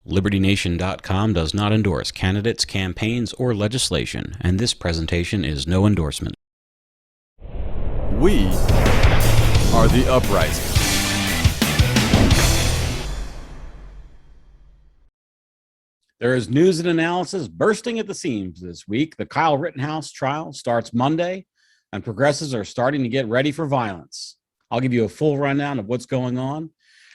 LibertyNation.com does not endorse candidates, campaigns, or legislation, and this presentation is no endorsement. We are the Uprising. There is news and analysis bursting at the seams this week. The Kyle Rittenhouse trial starts Monday, and progressives are starting to get ready for violence. I'll give you a full rundown of what's going on.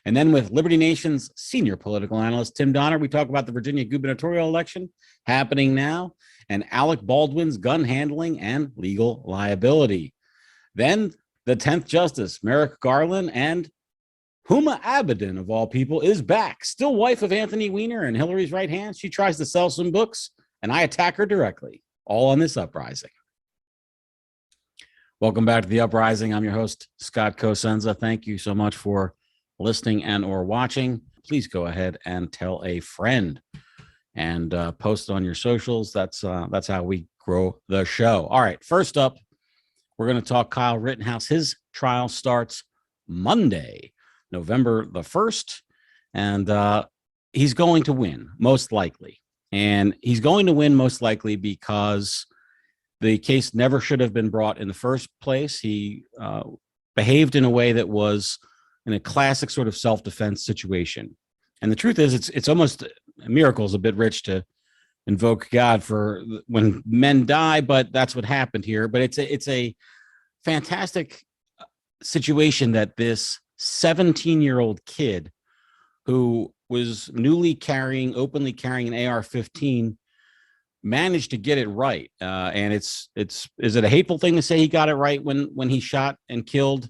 And then with Liberty Nation's senior political analyst, Tim Donner, we talk about the Virginia gubernatorial election happening now and Alec Baldwin's gun handling and legal liability. Then the 10th Justice, Merrick Garland, and Huma Abedin, of all people, is back. Still wife of Anthony Weiner and Hillary's right hand. She tries to sell some books, and I attack her directly. All on this Uprising. Welcome back to the Uprising. I'm your host, Scott Cosenza. Thank you so much for listening and or watching. Please go ahead and tell a friend and post on your socials. That's how we grow the show. All right, first up, we're going to talk Kyle Rittenhouse. His trial starts Monday, November the 1st, and he's going to win, most likely. And he's going to win most likely because the case never should have been brought in the first place. He behaved in a way that was in a classic sort of self-defense situation. And the truth is, it's almost a miracle is a bit rich to invoke God for when men die, but that's what happened here. But it's a fantastic situation that this 17-year-old kid who was openly carrying an AR-15 managed to get it right. And is it a hateful thing to say he got it right when he shot and killed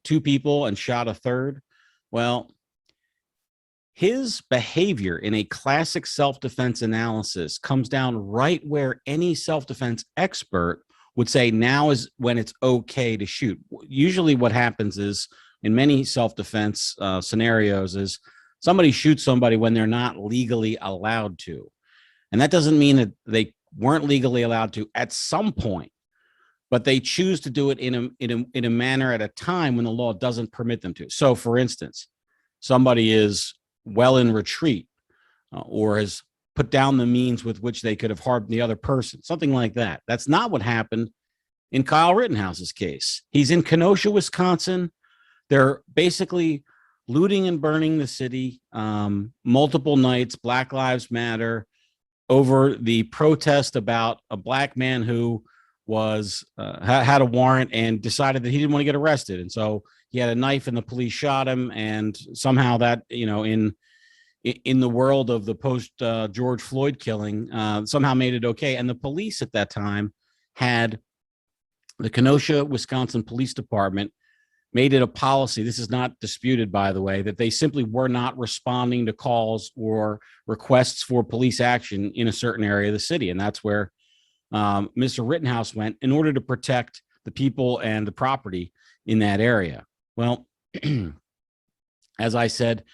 two people and shot a third? Well, his behavior in a classic self-defense analysis comes down right where any self-defense expert would say now is when it's okay to shoot. Usually what happens is in many self-defense scenarios is somebody shoots somebody when they're not legally allowed to. And that doesn't mean that they weren't legally allowed to at some point, but they choose to do it in a manner at a time when the law doesn't permit them to. So, for instance, somebody is well in retreat or has put down the means with which they could have harmed the other person, something like that. That's not what happened in Kyle Rittenhouse's case. He's in Kenosha, Wisconsin. They're basically looting and burning the city multiple nights, Black Lives Matter, over the protest about a black man who was had a warrant and decided that he didn't want to get arrested, and so he had a knife and the police shot him. And somehow that, in the world of the post George Floyd killing, somehow made it okay. And the police at that time had the Kenosha, Wisconsin Police Department made it a policy. This is not disputed, by the way, that they simply were not responding to calls or requests for police action in a certain area of the city, and that's where Mr. Rittenhouse went in order to protect the people and the property in that area. Well, as I said,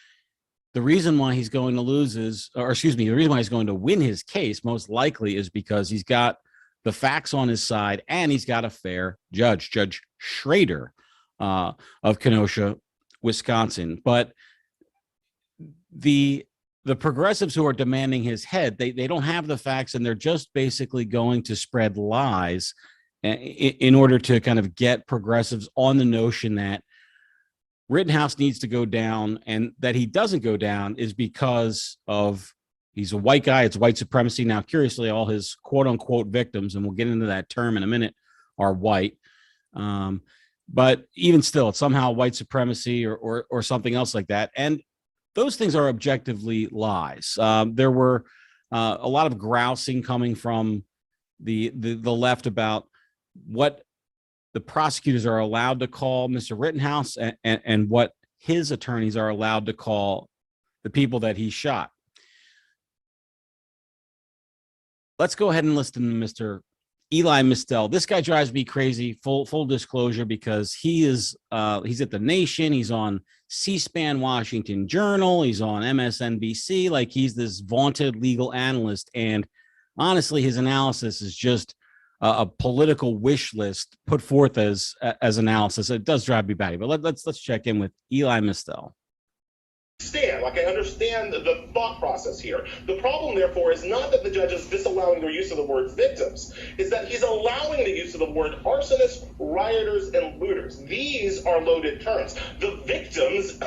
the reason why he's going to lose the reason why he's going to win his case most likely is because he's got the facts on his side and he's got a fair judge, Judge Schrader of Kenosha, Wisconsin. But the progressives who are demanding his head, they don't have the facts, and they're just basically going to spread lies in order to kind of get progressives on the notion that Rittenhouse needs to go down, and that he doesn't go down is because of he's a white guy. It's white supremacy. Now, curiously, all his quote unquote victims, and we'll get into that term in a minute, are white. But even still, it's somehow white supremacy or something else like that. And those things are objectively lies. There were a lot of grousing coming from the left about what the prosecutors are allowed to call Mr. Rittenhouse and what his attorneys are allowed to call the people that he shot. Let's go ahead and listen to Mr. Eli Mistel. This guy drives me crazy, full disclosure, because he's at The Nation. He's on C-SPAN, Washington Journal. He's on MSNBC. Like, he's this vaunted legal analyst. And honestly, his analysis is just a political wish list put forth as analysis. It does drive me batty, but let's check in with Eli Mistel. Stand Like, I understand the thought process here. The problem, therefore, is not that the judge is disallowing their use of the word victims, is that he's allowing the use of the word arsonists, rioters, and looters. These are loaded terms. The victims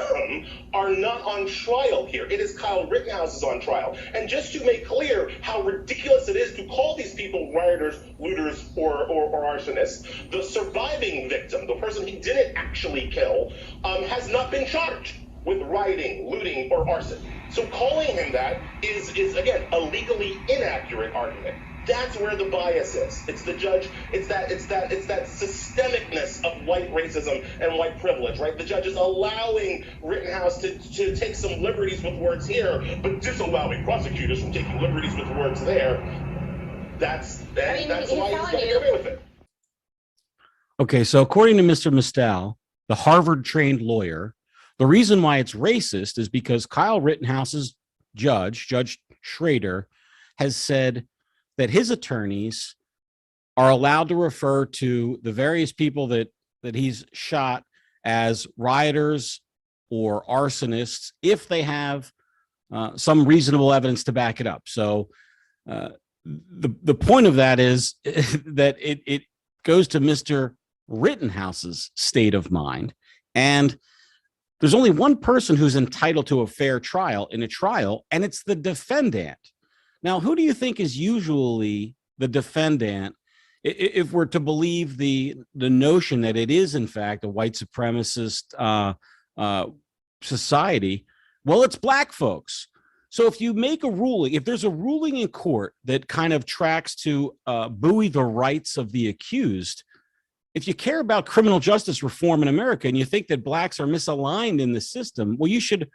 are not on trial here. It is Kyle Rittenhouse is on trial. And just to make clear how ridiculous it is to call these people rioters, looters, or arsonists, the surviving victim, the person he didn't actually kill, has not been charged with rioting, looting, or arson. So calling him that is again, a legally inaccurate argument. That's where the bias is. It's the judge, it's that systemicness of white racism and white privilege, right? The judge is allowing Rittenhouse to take some liberties with words here, but disallowing prosecutors from taking liberties with words there. That's why he's got to get away with it. Okay, so according to Mr. Mistal, the Harvard-trained lawyer, the reason why it's racist is because Kyle Rittenhouse's Judge Schrader, has said that his attorneys are allowed to refer to the various people that he's shot as rioters or arsonists if they have some reasonable evidence to back it up. So the point of that is that it goes to Mr. Rittenhouse's state of mind, and there's only one person who's entitled to a fair trial in a trial, and it's the defendant. Now, who do you think is usually the defendant if we're to believe the notion that it is in fact a white supremacist society? Well, it's black folks. So if you make a ruling, if there's a ruling in court that kind of tracks to buoy the rights of the accused, if you care about criminal justice reform in America and you think that blacks are misaligned in the system, well, you should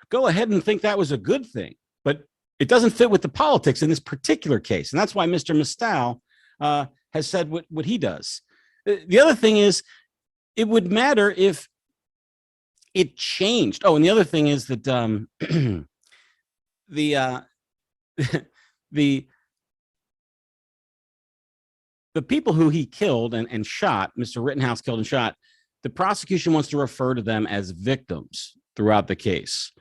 go ahead and think that was a good thing. But it doesn't fit with the politics in this particular case. And that's why Mr. Mistal has said what he does. The other thing is, it would matter if it changed. Oh, and the other thing is that the people who he killed and shot, Mr. Rittenhouse killed and shot, the prosecution wants to refer to them as victims throughout the case.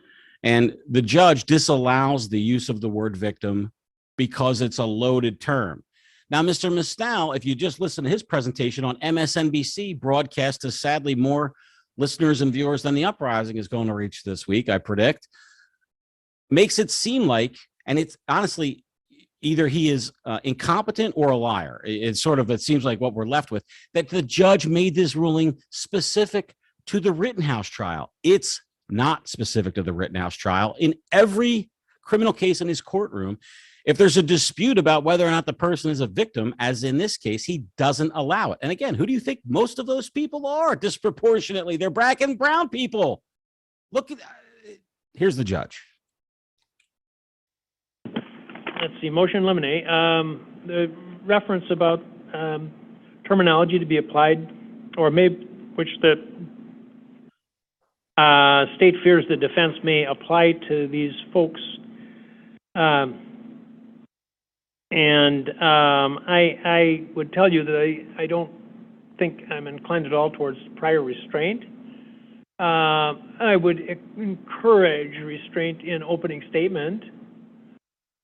And the judge disallows the use of the word victim because it's a loaded term. Now, Mr. Mistal, if you just listen to his presentation on MSNBC, broadcast to sadly more listeners and viewers than the Uprising is going to reach this week, I predict, makes it seem like, and it's honestly, either he is incompetent or a liar. It seems like what we're left with, that the judge made this ruling specific to the Rittenhouse trial. It's not specific to the Rittenhouse trial. In every criminal case in his courtroom, if there's a dispute about whether or not the person is a victim, as in this case, he doesn't allow it. And again, who do you think most of those people are? Disproportionately, they're black and brown people. Look at, here's the judge. Let's see, motion eliminate. The reference about terminology to be applied, or maybe which the state fears the defense may apply to these folks. I would tell you that I don't think I'm inclined at all towards prior restraint. I would encourage restraint in opening statement,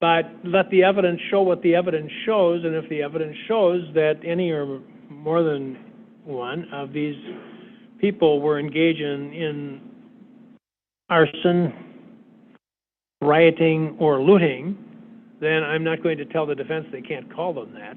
but let the evidence show what the evidence shows, and if the evidence shows that any or more than one of these people were engaging in arson, rioting, or looting, then I'm not going to tell the defense they can't call them that.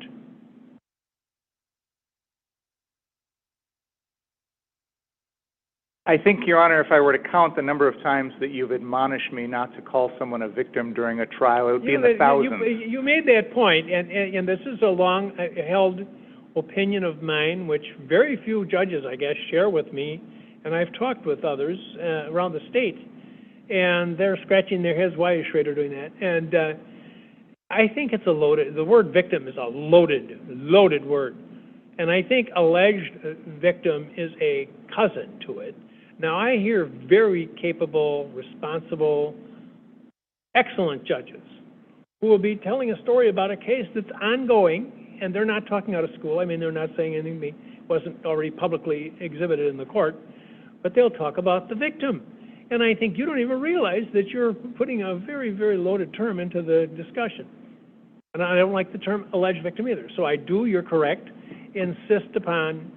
I think, Your Honor, if I were to count the number of times that you've admonished me not to call someone a victim during a trial, it would be in the thousands. You made that point, and this is a long-held opinion of mine, which very few judges, I guess, share with me, and I've talked with others around the state, and they're scratching their heads, why is Schrader doing that? And I think it's the word victim is a loaded word, and I think alleged victim is a cousin to it. Now, I hear very capable, responsible, excellent judges who will be telling a story about a case that's ongoing, and they're not talking out of school. I mean, they're not saying anything that wasn't already publicly exhibited in the court, but they'll talk about the victim. And I think you don't even realize that you're putting a very, very loaded term into the discussion. And I don't like the term alleged victim either. So I do, you're correct, insist upon,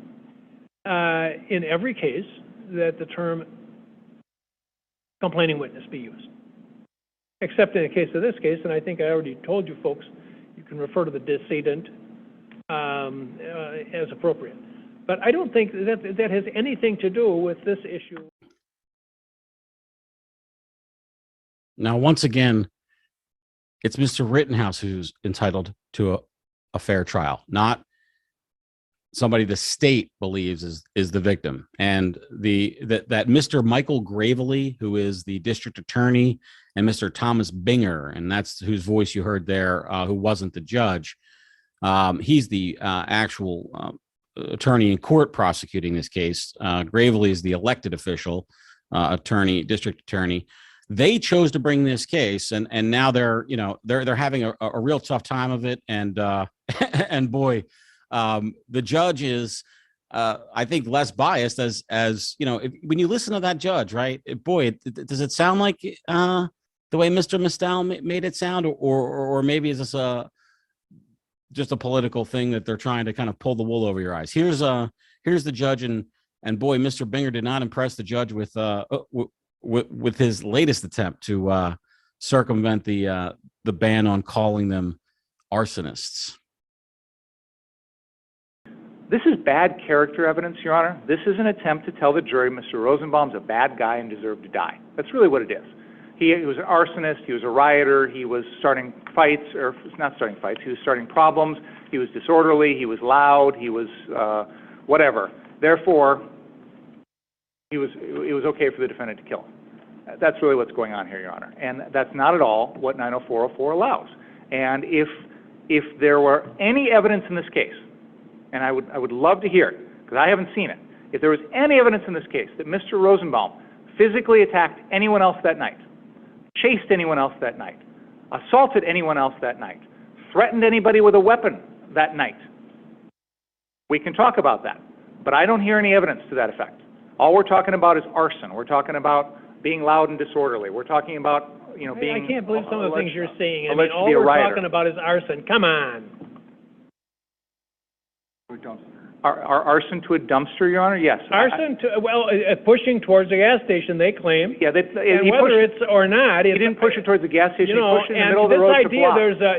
in every case, that the term complaining witness be used. Except in the case of this case, and I think I already told you folks, you can refer to the decedent as appropriate. But I don't think that has anything to do with this issue. Now, once again, it's Mr. Rittenhouse who's entitled to a fair trial, not somebody the state believes is the victim. And that Mr. Michael Gravely, who is the district attorney, and Mr. Thomas Binger, and that's whose voice you heard there, who wasn't the judge. He's the actual attorney in court prosecuting this case. Gravely is the elected official district attorney. They chose to bring this case, and now they're having a real tough time of it. And and boy, the judge is, I think, less biased as you know. When you listen to that judge, right? Does it sound like the way Mr. Mistal made it sound, or maybe is this just a political thing that they're trying to kind of pull the wool over your eyes? Here's the judge, and boy, Mr. Binger did not impress the judge with his latest attempt to circumvent the ban on calling them arsonists. This is bad character evidence, Your Honor. This is an attempt to tell the jury Mr. Rosenbaum's a bad guy and deserved to die. That's really what it is. He was an arsonist, he was a rioter, he was starting fights, or not starting fights, he was starting problems, he was disorderly, he was loud, he was whatever. Therefore, it was okay for the defendant to kill him. That's really what's going on here, Your Honor. And that's not at all what 90404 allows. And if there were any evidence in this case, and I would love to hear it, because I haven't seen it, if there was any evidence in this case that Mr. Rosenbaum physically attacked anyone else that night, chased anyone else that night, assaulted anyone else that night, threatened anybody with a weapon that night, we can talk about that. But I don't hear any evidence to that effect. All we're talking about is arson. We're talking about being loud and disorderly. We're talking about, being... I can't believe some of the things you're saying. I mean, alleged to all be a we're rioter. talking about is arson. Come on. Arson to a dumpster, Your Honor? Yes. Arson pushing towards the gas station, they claim. Yeah, And whether it's or not, he didn't push it towards the gas station. He pushed it in the middle of the road to block.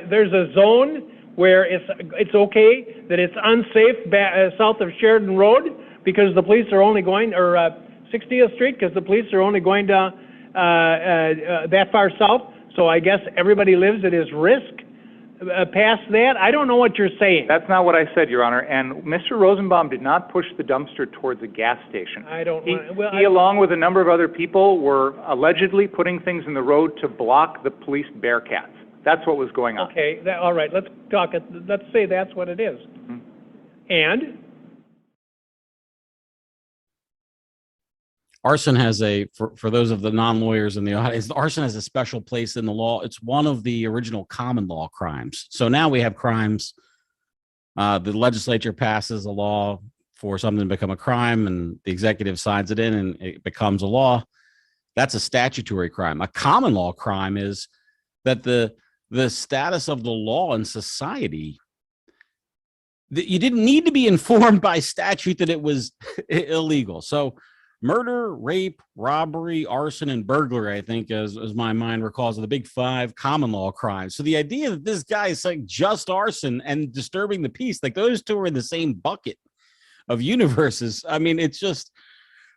There's a zone where it's okay that it's unsafe south of Sheridan Road because the police are only going, or 60th Street, because the police are only going to that far south. So I guess everybody lives at his risk. Past that, I don't know what you're saying. That's not what I said, Your Honor. And Mr. Rosenbaum did not push the dumpster towards a gas station. He, along with a number of other people, were allegedly putting things in the road to block the police Bearcats. That's what was going on. Okay, all right. Let's talk. Let's say that's what it is. Mm-hmm. And arson has for those of the non-lawyers in the audience, arson has a special place in the law. It's one of the original common law crimes. So now we have crimes. The legislature passes a law for something to become a crime, and the executive signs it in, and it becomes a law. That's a statutory crime. A common law crime is that the status of the law in society, that you didn't need to be informed by statute that it was illegal. So murder, rape, robbery, arson, and burglary, I think, as my mind recalls, are the big 5 common law crimes. So the idea that this guy is like just arson and disturbing the peace, like those two are in the same bucket of universes. I mean, it's just,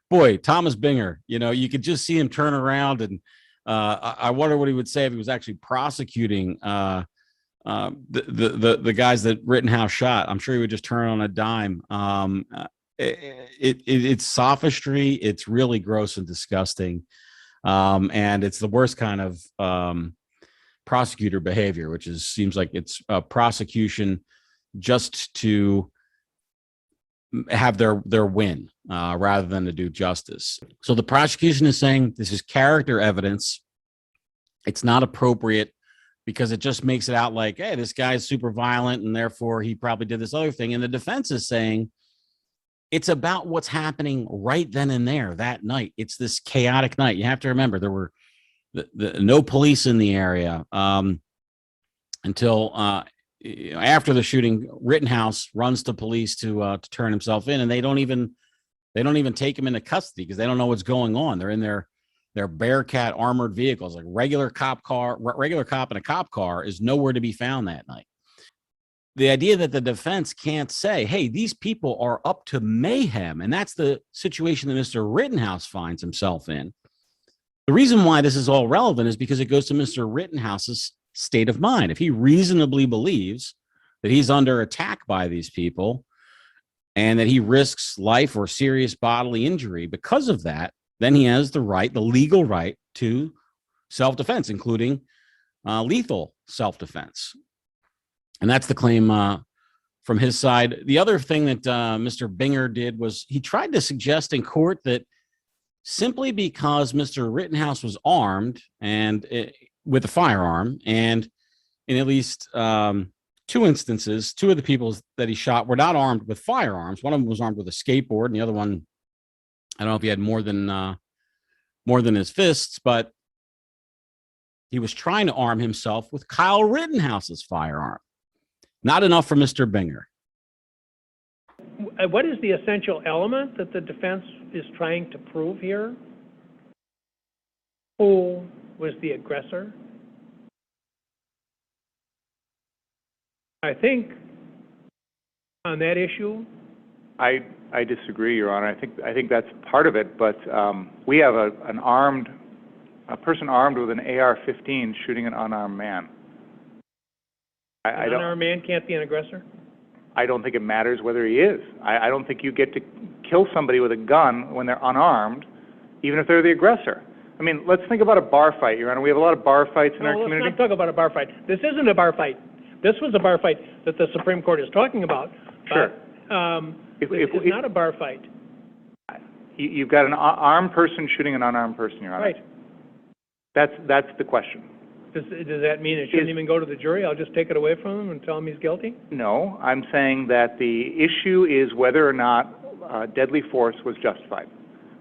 boy, Thomas Binger, you could just see him turn around, and I wonder what he would say if he was actually prosecuting the guys that Rittenhouse shot. I'm sure he would just turn on a dime. It's sophistry. It's really gross and disgusting, and it's the worst kind of prosecutor behavior, which seems like it's a prosecution just to have their win rather than to do justice. So the prosecution is saying this is character evidence. It's not appropriate because it just makes it out like, hey, this guy is super violent and therefore he probably did this other thing. And the defense is saying, It's about what's happening right then and there that night. It's this chaotic night. You have to remember there were no police in the area until after the shooting. Rittenhouse runs to police to turn himself in, and they don't even take him into custody because they don't know what's going on. They're in their Bearcat armored vehicles. Like regular cop in a cop car is nowhere to be found that night. The idea that the defense can't say, hey, these people are up to mayhem, and that's the situation that Mr. Rittenhouse finds himself in. The reason why this is all relevant is because it goes to Mr. Rittenhouse's state of mind. If he reasonably believes that he's under attack by these people and that he risks life or serious bodily injury because of that, then he has the legal right to self-defense, including lethal self-defense. And that's the claim from his side. The other thing that Mr. Binger did was he tried to suggest in court that simply because Mr. Rittenhouse was armed and with a firearm, and in at least 2 instances, 2 of the people that he shot were not armed with firearms. One of them was armed with a skateboard, and the other one, I don't know if he had more than his fists, but he was trying to arm himself with Kyle Rittenhouse's firearm. Not enough for Mr. Binger. What is the essential element that the defense is trying to prove here? Who was the aggressor? I think on that issue, I disagree, Your Honor. I think that's part of it, but we have a person armed with an AR-15 shooting an unarmed man. An unarmed man can't be an aggressor? I don't think it matters whether he is. I don't think you get to kill somebody with a gun when they're unarmed, even if they're the aggressor. I mean, let's think about a bar fight, Your Honor. We have a lot of bar fights in our community. Let's not talk about a bar fight. This isn't a bar fight. This was a bar fight that the Supreme Court is talking about. Sure. It's not a bar fight. You've got an armed person shooting an unarmed person, Your Honor. Right. That's the question. Does that mean it shouldn't even go to the jury? I'll just take it away from him and tell him he's guilty? No, I'm saying that the issue is whether or not deadly force was justified.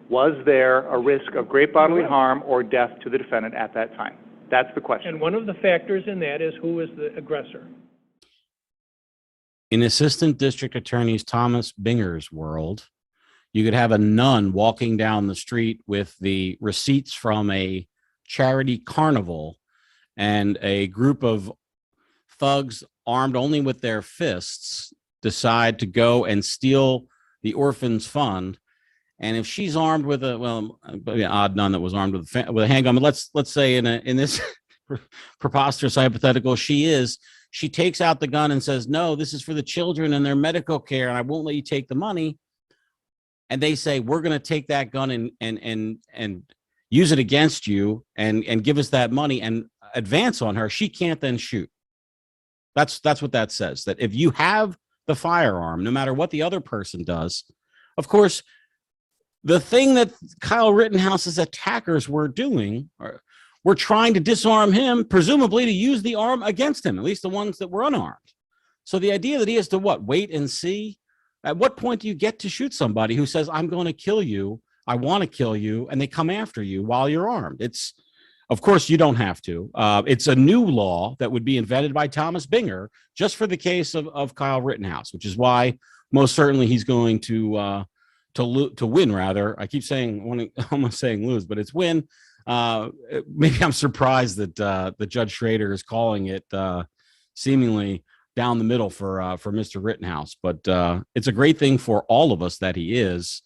Was there a risk of great bodily harm or death to the defendant at that time? That's the question. And one of the factors in that is who is the aggressor. In Assistant District Attorney Thomas Binger's world, you could have a nun walking down the street with the receipts from a charity carnival, and a group of thugs armed only with their fists decide to go and steal the orphans fund. And if she's armed with odd nun that was armed with a handgun, but let's say in this preposterous hypothetical, she takes out the gun and says, no, this is for the children and their medical care, and I won't let you take the money. And they say, we're going to take that gun and use it against you and give us that money and advance on her. She can't then shoot. That's what that says, that if you have the firearm, no matter what the other person does, of course, the thing that Kyle Rittenhouse's attackers were doing, were trying to disarm him, presumably to use the arm against him, at least the ones that were unarmed. So the idea that he has to wait and see, at what point do you get to shoot somebody who says, I'm going to kill you, I want to kill you, and they come after you while you're armed? Of course, you don't have to. It's a new law that would be invented by Thomas Binger just for the case of Kyle Rittenhouse, which is why most certainly he's going to win. Rather, I keep saying almost saying lose, but it's win. Maybe I'm surprised that the Judge Schrader is calling it seemingly down the middle for Mr. Rittenhouse, but it's a great thing for all of us that he is.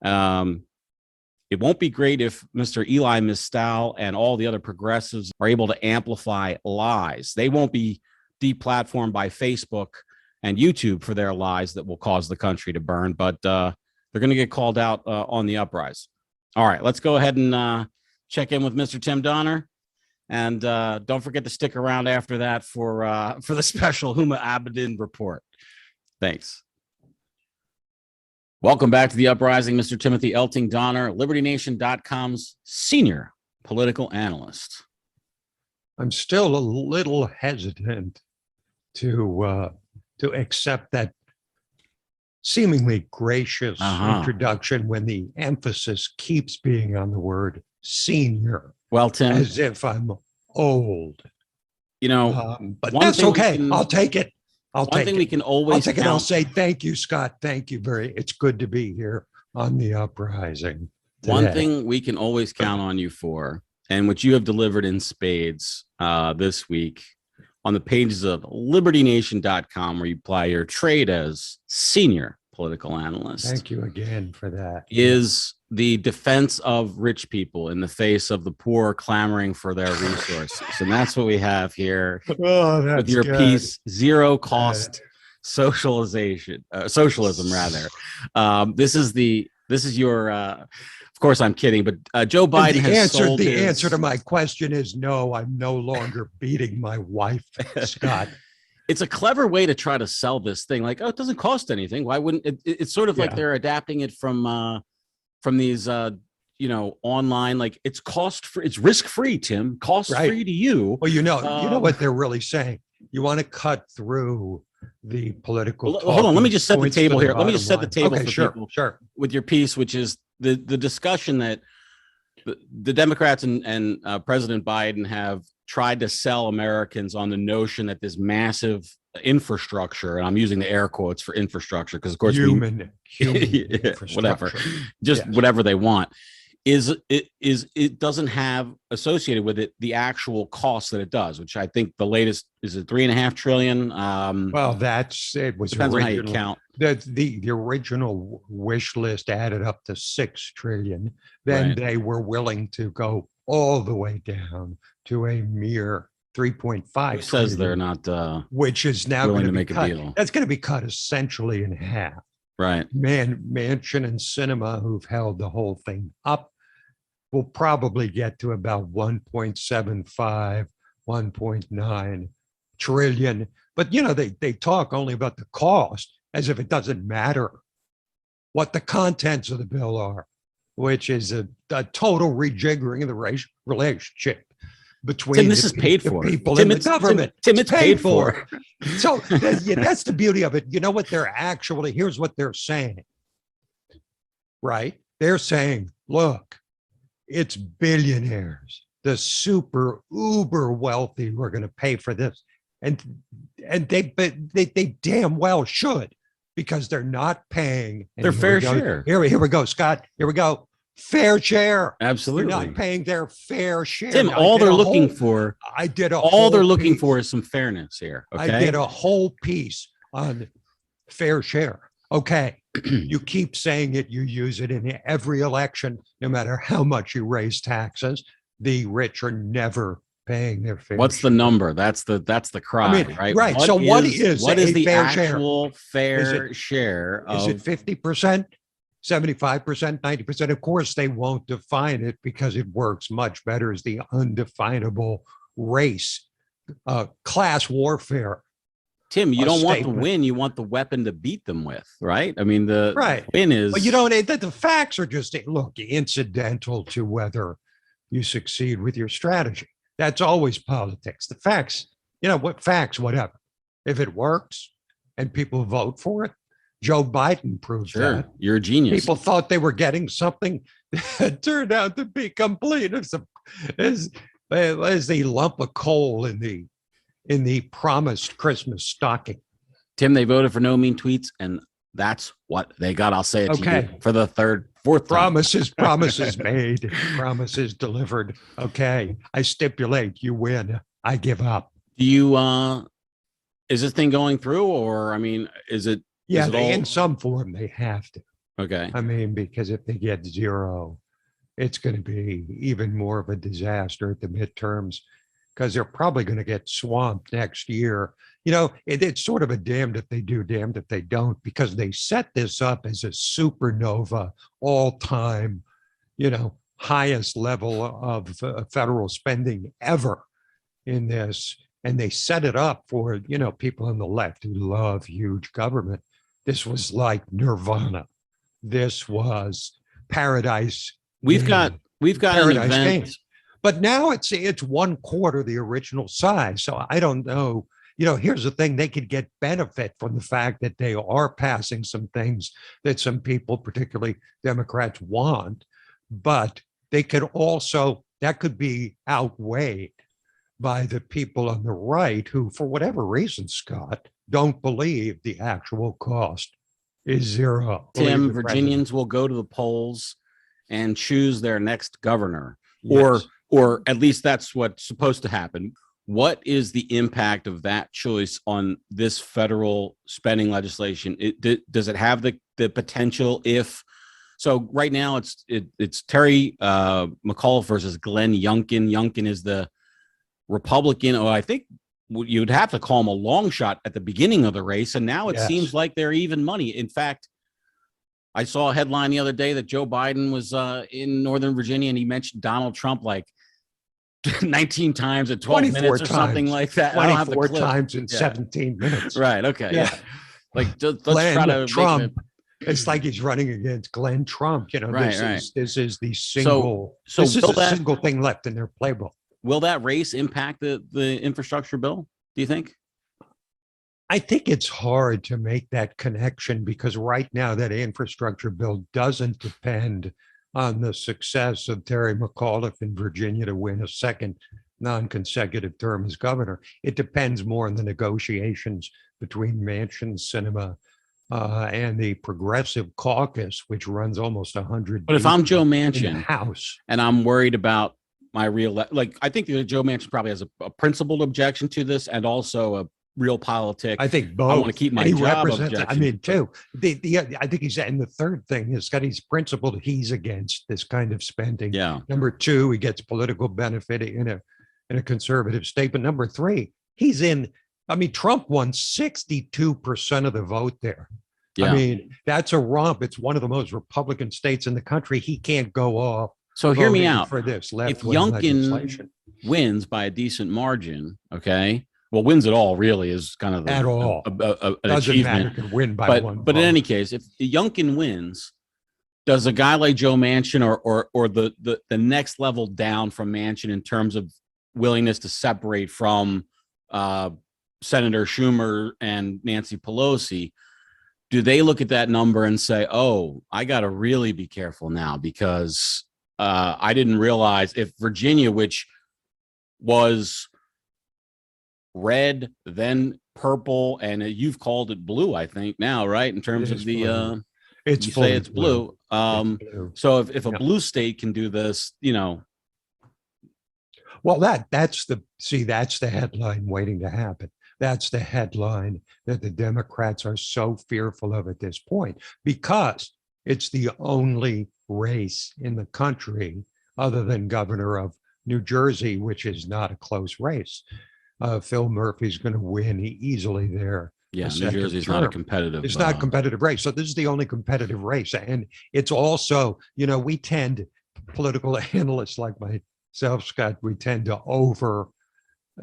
It won't be great if Mr. Eli Mistal and all the other progressives are able to amplify lies. They won't be deplatformed by Facebook and YouTube for their lies that will cause the country to burn, but they're going to get called out on the uprise. All right, let's go ahead and check in with Mr. Tim Donner. And don't forget to stick around after that for the special Huma Abedin report. Thanks. Welcome back to the Uprising, Mr. Timothy Elting Donner, LibertyNation.com's senior political analyst. I'm still a little hesitant to accept that seemingly gracious Uh-huh. introduction when the emphasis keeps being on the word senior, Well, Tim, as if I'm old. you know, But one that's thing we okay. can- I'll take it. I'll one take thing it. we can I'll always take it. I'll count. say thank you, Scott. Thank you it's good to be here on the uprising. One today. thing we can always count on you for, and which you have delivered in spades this week on the pages of libertynation.com, where you apply your trade as senior political analyst, Thank you again for that. is the defense of rich people in the face of the poor clamoring for their resources. And that's what we have here Oh, with that's your good. piece, Zero Cost Socialization, Socialism, rather. This is your, of course, I'm kidding, but Joe And Biden has sold the his, answer to my question is no. I'm no longer beating my wife, Scott. it's a clever way to try to sell this thing. Like, oh, it doesn't cost anything. Why wouldn't it? It's sort of like Yeah. they're adapting it from these, online, like it's cost free, it's risk free, Tim, cost free Right. to you. Well, you know what Um, they're really saying. You want to cut through the political. Well, hold on, let me talking just set the points to table here. Let me bottom just set the line. table Okay, for sure, people. sure. With your piece, which is the discussion that the Democrats and President Biden have tried to sell Americans on the notion that this massive infrastructure, and I'm using the air quotes for infrastructure because, of course, Human whatever, infrastructure. just Yes. whatever they want, it doesn't have associated with it the actual cost that it does, which I think the latest is a $3.5 trillion. Well, that's it. Was Depends on how you original. count. The original wish list added up to 6 trillion. Then Right. they were willing to go all the way down to a mere 3.5 Who says they're trillion, not which is now willing going to be make a cut. deal? That's going to be cut essentially in half. right? Manchin and Cinema, who've held the whole thing up, will probably get to about 1.75, 1.9 trillion. But they talk only about the cost as if it doesn't matter what the contents of the bill are, which is a total rejiggering of the relationship between Tim, this is paid the for. people Tim, and the it's- Tim- government. Tim, it's paid for. So that's the beauty of it. You know what here's what they're saying, right? They're saying, look, it's billionaires, the super uber wealthy who are going to pay for this. And they damn well should, because they're not paying Their fair share. Here we go, Scott. Here we go. Fair share. Absolutely. You're not paying their fair share. Tim, I all did they're a looking whole- for, I did a all whole they're looking piece. for is some fairness here. I Okay. did a whole piece on fair share. Okay. You keep saying it, you use it in every election, no matter how much you raise taxes. The rich are never paying their fair What's the share. number? That's the cry, mean, right? right. So what is what a is the fair share? actual fair Is share Is it of 50%, 75%, 90%? Of course, they won't define it because it works much better as the undefinable race, class warfare. Tim? You a don't want the statement. win, you want the weapon to beat them with, right? I mean, the Right. win is, But you don't. The facts are just incidental to whether you succeed with your strategy. That's always politics. The facts, whatever. If it works and people vote for it, Joe Biden proved sure, that. you're a genius. People thought they were getting something that turned out to be complete as the lump of coal in the promised Christmas stocking. Tim, they voted for no mean tweets, and that's what they got. I'll say it to Okay. you for the fourth time. Promises made, promises delivered. Okay, I stipulate you win. I give up. Do you is this thing going through, or I mean, is it? Yeah, is it all in some form they have to. okay? I mean, because if they get 0, it's going to be even more of a disaster at the midterms, because they're probably going to get swamped next year. It's sort of a damned if they do, damned if they don't, because they set this up as a supernova, all time, highest level of federal spending ever in this. And they set it up for, people on the left who love huge government. This was like nirvana. This was paradise. We've got an Paradise event. Games. But now it's 1/4 the original size. So I don't know here's the thing, they could get benefit from the fact that they are passing some things that some people, particularly Democrats, want, but they could also, that could be outweighed by the people on the right who, for whatever reason, Scott, don't believe the actual cost is zero. Tim, Believe the Virginians will go to the polls and choose their next governor, president. Yes. or at least that's what's supposed to happen. What is the impact of that choice on this federal spending legislation? Does it have the potential if? So right now it's Terry McAuliffe versus Glenn Youngkin. Youngkin is the Republican, or I think you'd have to call him a long shot at the beginning of the race. And now it seems like they're even money. In fact, I saw a headline the other day that Joe Biden was in Northern Virginia and he mentioned Donald Trump like 19 times at 12 minutes or something like that. 24 times in 17 minutes. Right. Okay. Yeah. Like let's try to Trump. It's like he's running against Glenn Trump. This is the single. So this is a single thing left in their playbook. Will that race impact the infrastructure bill, do you think? I think it's hard to make that connection because right now that infrastructure bill doesn't depend on the success of Terry McAuliffe in Virginia to win a second non-consecutive term as governor. It depends more on the negotiations between Manchin, Sinema, and the Progressive Caucus, which runs almost 100. But if I'm Joe Manchin, House, and I'm worried about my real, like I think that Joe Manchin probably has a principled objection to this, and also a real politic. I think both. I want to keep my job objection. I mean, too. I think he's, and the third thing is that he's principled. He's against this kind of spending. Yeah. Number two, he gets political benefit in a conservative state. But number three, he's in. I mean, Trump won 62% of the vote there. Yeah. I mean, that's a romp. It's one of the most Republican states in the country. He can't go off. So hear me out. For this, if Youngkin wins by a decent margin, okay, well, wins at all really is kind of at all an doesn't achievement. Matter, can win by one. But in any case, if Youngkin wins, does a guy like Joe Manchin or the next level down from Manchin in terms of willingness to separate from Senator Schumer and Nancy Pelosi? Do they look at that number and say, "Oh, I got to really be careful now because I didn't realize if Virginia, which was red, then purple, and you've called it blue, I think now, right? In terms of the, it's you say it's blue. It's blue. So if a blue state can do this, well, that's the headline waiting to happen. That's the headline that the Democrats are so fearful of at this point, because it's the only race in the country other than governor of New Jersey, which is not a close race. Phil Murphy's going to win easily there. Yeah, New Jersey's not a competitive. It's not a competitive race. So this is the only competitive race. And it's also, we tend, political analysts like myself, Scott, we tend to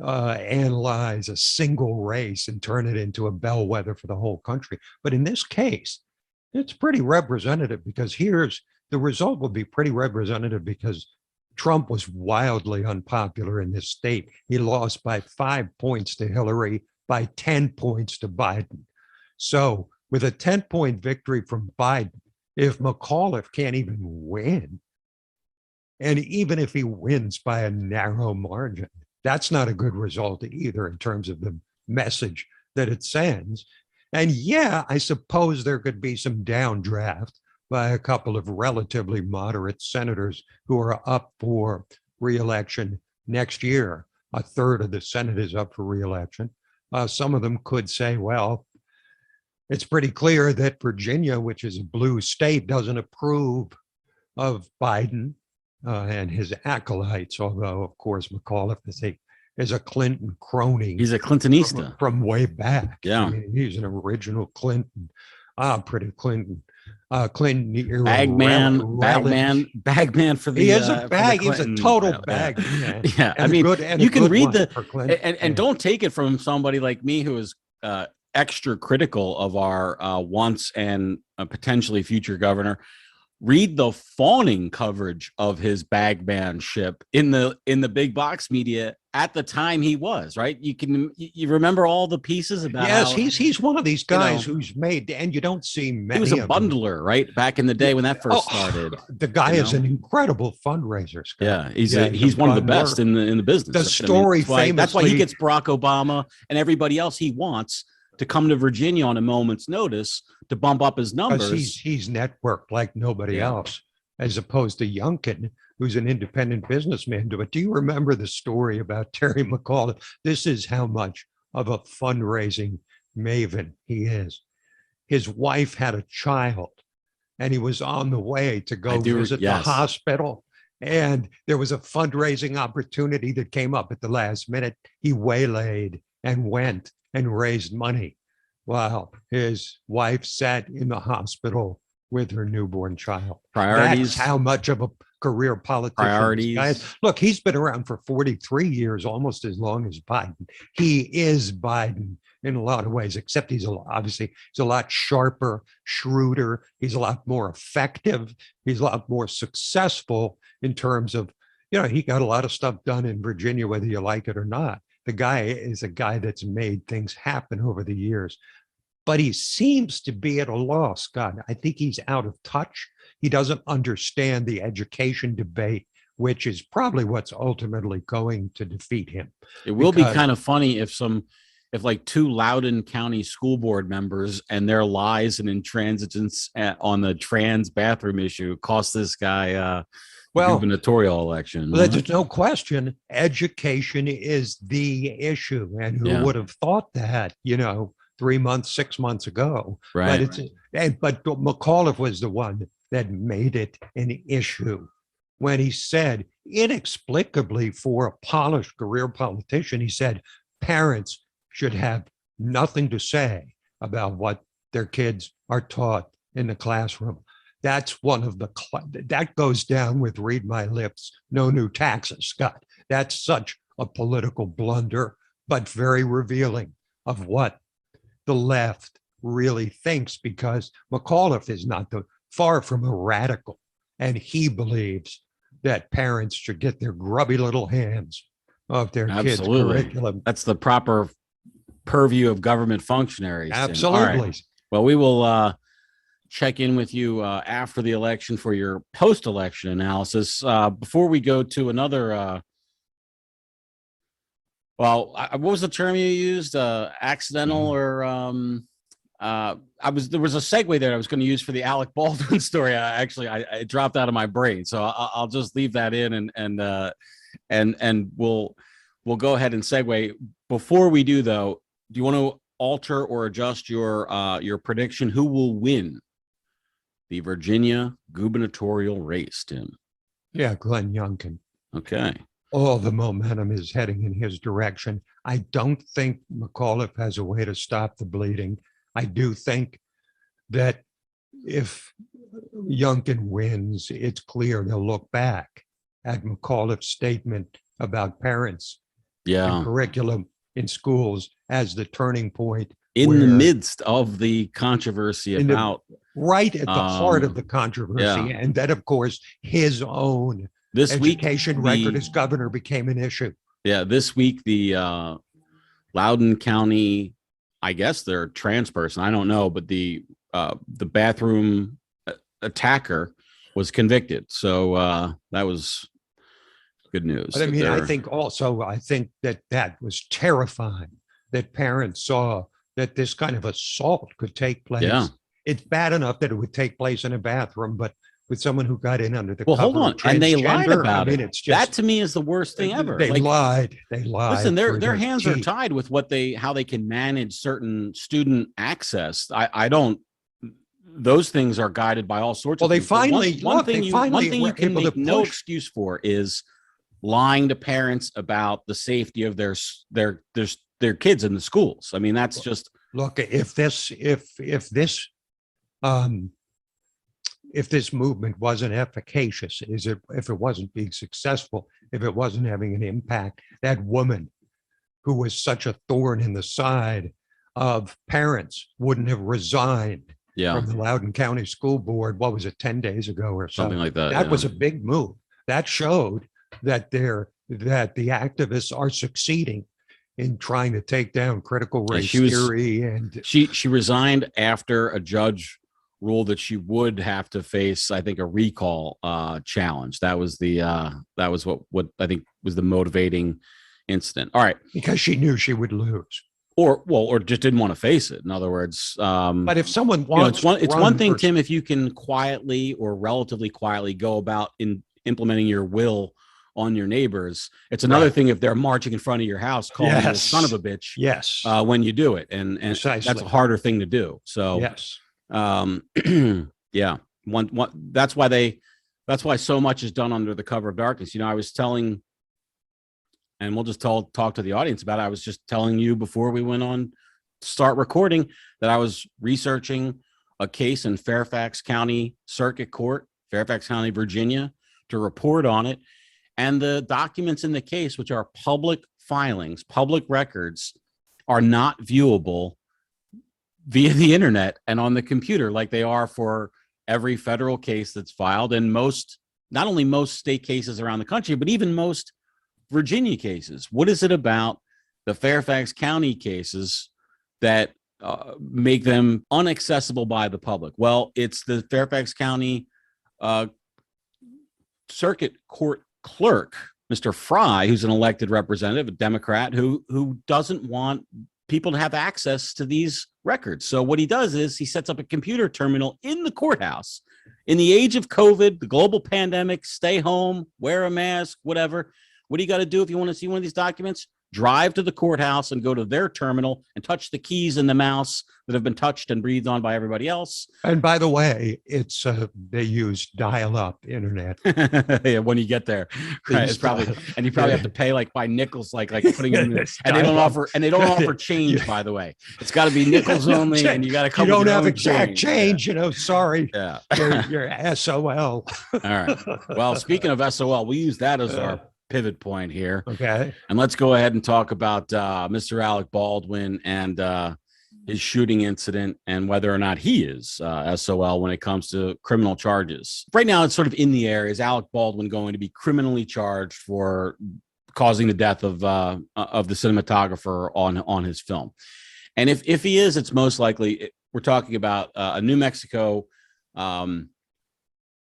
analyze a single race and turn it into a bellwether for the whole country. But in this case, it's pretty representative because the result will be pretty representative because Trump was wildly unpopular in this state. He lost by 5 points to Hillary, by 10 points to Biden. So with a 10-point victory from Biden, if McAuliffe can't even win, and even if he wins by a narrow margin, that's not a good result either in terms of the message that it sends. And yeah, I suppose there could be some downdraft by a couple of relatively moderate senators who are up for re-election next year. A third of the Senate is up for re-election. Some of them could say, well, it's pretty clear that Virginia, which is a blue state, doesn't approve of Biden and his acolytes, although, of course, McAuliffe is a Clinton crony. He's a Clintonista. From way back. Yeah. I mean, he's an original Clinton, pretty Clinton. Clinton era bagman for the. He is a bag. He's a total bag. Man. Yeah, I mean, you can read and don't take it from somebody like me who is extra critical of our once and potentially future governor. read the fawning coverage of his bagmanship in the big box media at the time he was, right? You remember all the pieces about Yes, how he's one of these guys know, who's made, and you don't see many. he was a of them. bundler, right? Back in the day when that first started. The guy you is know? an incredible fundraiser, Scott. Yeah, he's one of the best in the business. The story that's why he famously- gets Barack Obama and everybody else he wants to come to Virginia on a moment's notice to bump up his numbers. Because he's networked like nobody else, as opposed to Youngkin, who's an independent businessman. But do you remember the story about Terry McAuliffe? This is how much of a fundraising maven he is. His wife had a child, and he was on the way to go visit the hospital. And there was a fundraising opportunity that came up at the last minute. He waylaid and went and raised money while his wife sat in the hospital with her newborn child. Priorities. That's how much of a career politician. Priorities. Guys, look, he's been around for 43 years, almost as long as Biden. He is Biden in a lot of ways, except he's obviously a lot sharper, shrewder. He's a lot more effective. He's a lot more successful in terms of, he got a lot of stuff done in Virginia, whether you like it or not. The guy is a guy that's made things happen over the years, but he seems to be at a loss, Scott. I think he's out of touch. He doesn't understand the education debate, which is probably what's ultimately going to defeat him. It will be kind of funny if like two Loudoun County school board members and their lies and intransigence on the trans bathroom issue cost this guy gubernatorial election. Well, there's no question. Education is the issue. And who would have thought that, 3 months, 6 months ago? Right. But McAuliffe was the one that made it an issue when he said, inexplicably for a polished career politician, he said, parents should have nothing to say about what their kids are taught in the classroom. That's one of that goes down with read my lips, no new taxes, Scott. That's such a political blunder, but very revealing of what the left really thinks, because McAuliffe is not far from a radical, and he believes that parents should get their grubby little hands off their kids' curriculum. That's the proper purview of government functionaries. Absolutely. Right. Well, we will check in with you after the election for your post-election analysis. Before we go to another, what was the term you used? Accidental or there was a segue there I was going to use for the Alec Baldwin story. I dropped out of my brain, so I'll just leave that in and we'll go ahead and segue. Before we do, though, do you want to alter or adjust your prediction? Who will win the Virginia gubernatorial race, Tim? Yeah, Glenn Youngkin. Okay. All the momentum is heading in his direction. I don't think McAuliffe has a way to stop the bleeding. I do think that if Youngkin wins, it's clear they'll look back at McAuliffe's statement about parents and curriculum in schools as the turning point. In the midst of the controversy about right at the heart of the controversy. And that, of course, his own education record as governor became an issue. Yeah, this week, the Loudoun County, I guess they're a trans person, I don't know, but the bathroom attacker was convicted. So that was good news. But I mean, I think that was terrifying that parents saw that this kind of assault could take place. Yeah. It's bad enough that it would take place in a bathroom, but with someone who got in under the cover hold on, and they lied about it. It's just, that to me is the worst thing ever. They lied. Listen, their hands are tied with how they can manage certain student access. I don't. Those things are guided by all sorts of things. One thing you can make no excuse for is lying to parents about the safety of their kids in the schools. I mean, that's just if this movement wasn't efficacious, if it wasn't being successful, if it wasn't having an impact, that woman who was such a thorn in the side of parents wouldn't have resigned Yeah. from the Loudoun County School Board. What was it, 10 days ago or Something so? like that. That yeah. was a big move. That showed that the activists are succeeding in trying to take down critical Yeah, race she was- theory. And She resigned after a judge ruled that she would have to face, I think, a recall challenge. That was what I think was the motivating incident. All right. because she knew she would lose. Or just didn't want to face it. In other words, But if someone you know, wants, it's one thing, Tim, if you can quietly or relatively quietly go about in implementing your will on your neighbors. It's another Right. thing if they're marching in front of your house calling you a Yes. son of a bitch yes, when you do it, and that's Precisely. a harder thing to do. So yes, yeah, that's why so much is done under the cover of darkness. You know, I was telling, and we'll just talk to the audience about it. I was just telling you before we went on start recording that I was researching a case in Fairfax County Circuit Court, Fairfax County, Virginia, to report on it. And the documents in the case, which are public filings, public records, are not viewable via the internet and on the computer like they are for every federal case that's filed, and not only most state cases around the country, but even most Virginia cases. What is it about the Fairfax County cases that make them inaccessible by the public? Well, it's the Fairfax County Circuit Court clerk, Mr. Fry, who's an elected representative, a Democrat, who doesn't want people to have access to these records. So what he does is he sets up a computer terminal in the courthouse. In the age of COVID, the global pandemic, stay home, wear a mask, whatever. What do you got to do if you want to see one of these documents? Drive to the courthouse and go to their terminal and touch the keys and the mouse that have been touched and breathed on by everybody else. and by the way, it's they use dial-up internet. Yeah, when you get there, right? It's probably, and you probably have to pay like by nickels, like putting in, It's and they don't dial-up. offer change, by the way. It's got to be nickels only, and you got to come. You with don't your have own exact change, Sorry, Yeah. you're SOL. All right. Well, speaking of SOL, we use that as our pivot point here. Okay. And let's go ahead and talk about Mr. Alec Baldwin and his shooting incident and whether or not he is SOL when it comes to criminal charges. Right now, it's sort of in the air. Is Alec Baldwin going to be criminally charged for causing the death of the cinematographer on his film? And if he is, it's most likely we're talking about a New Mexico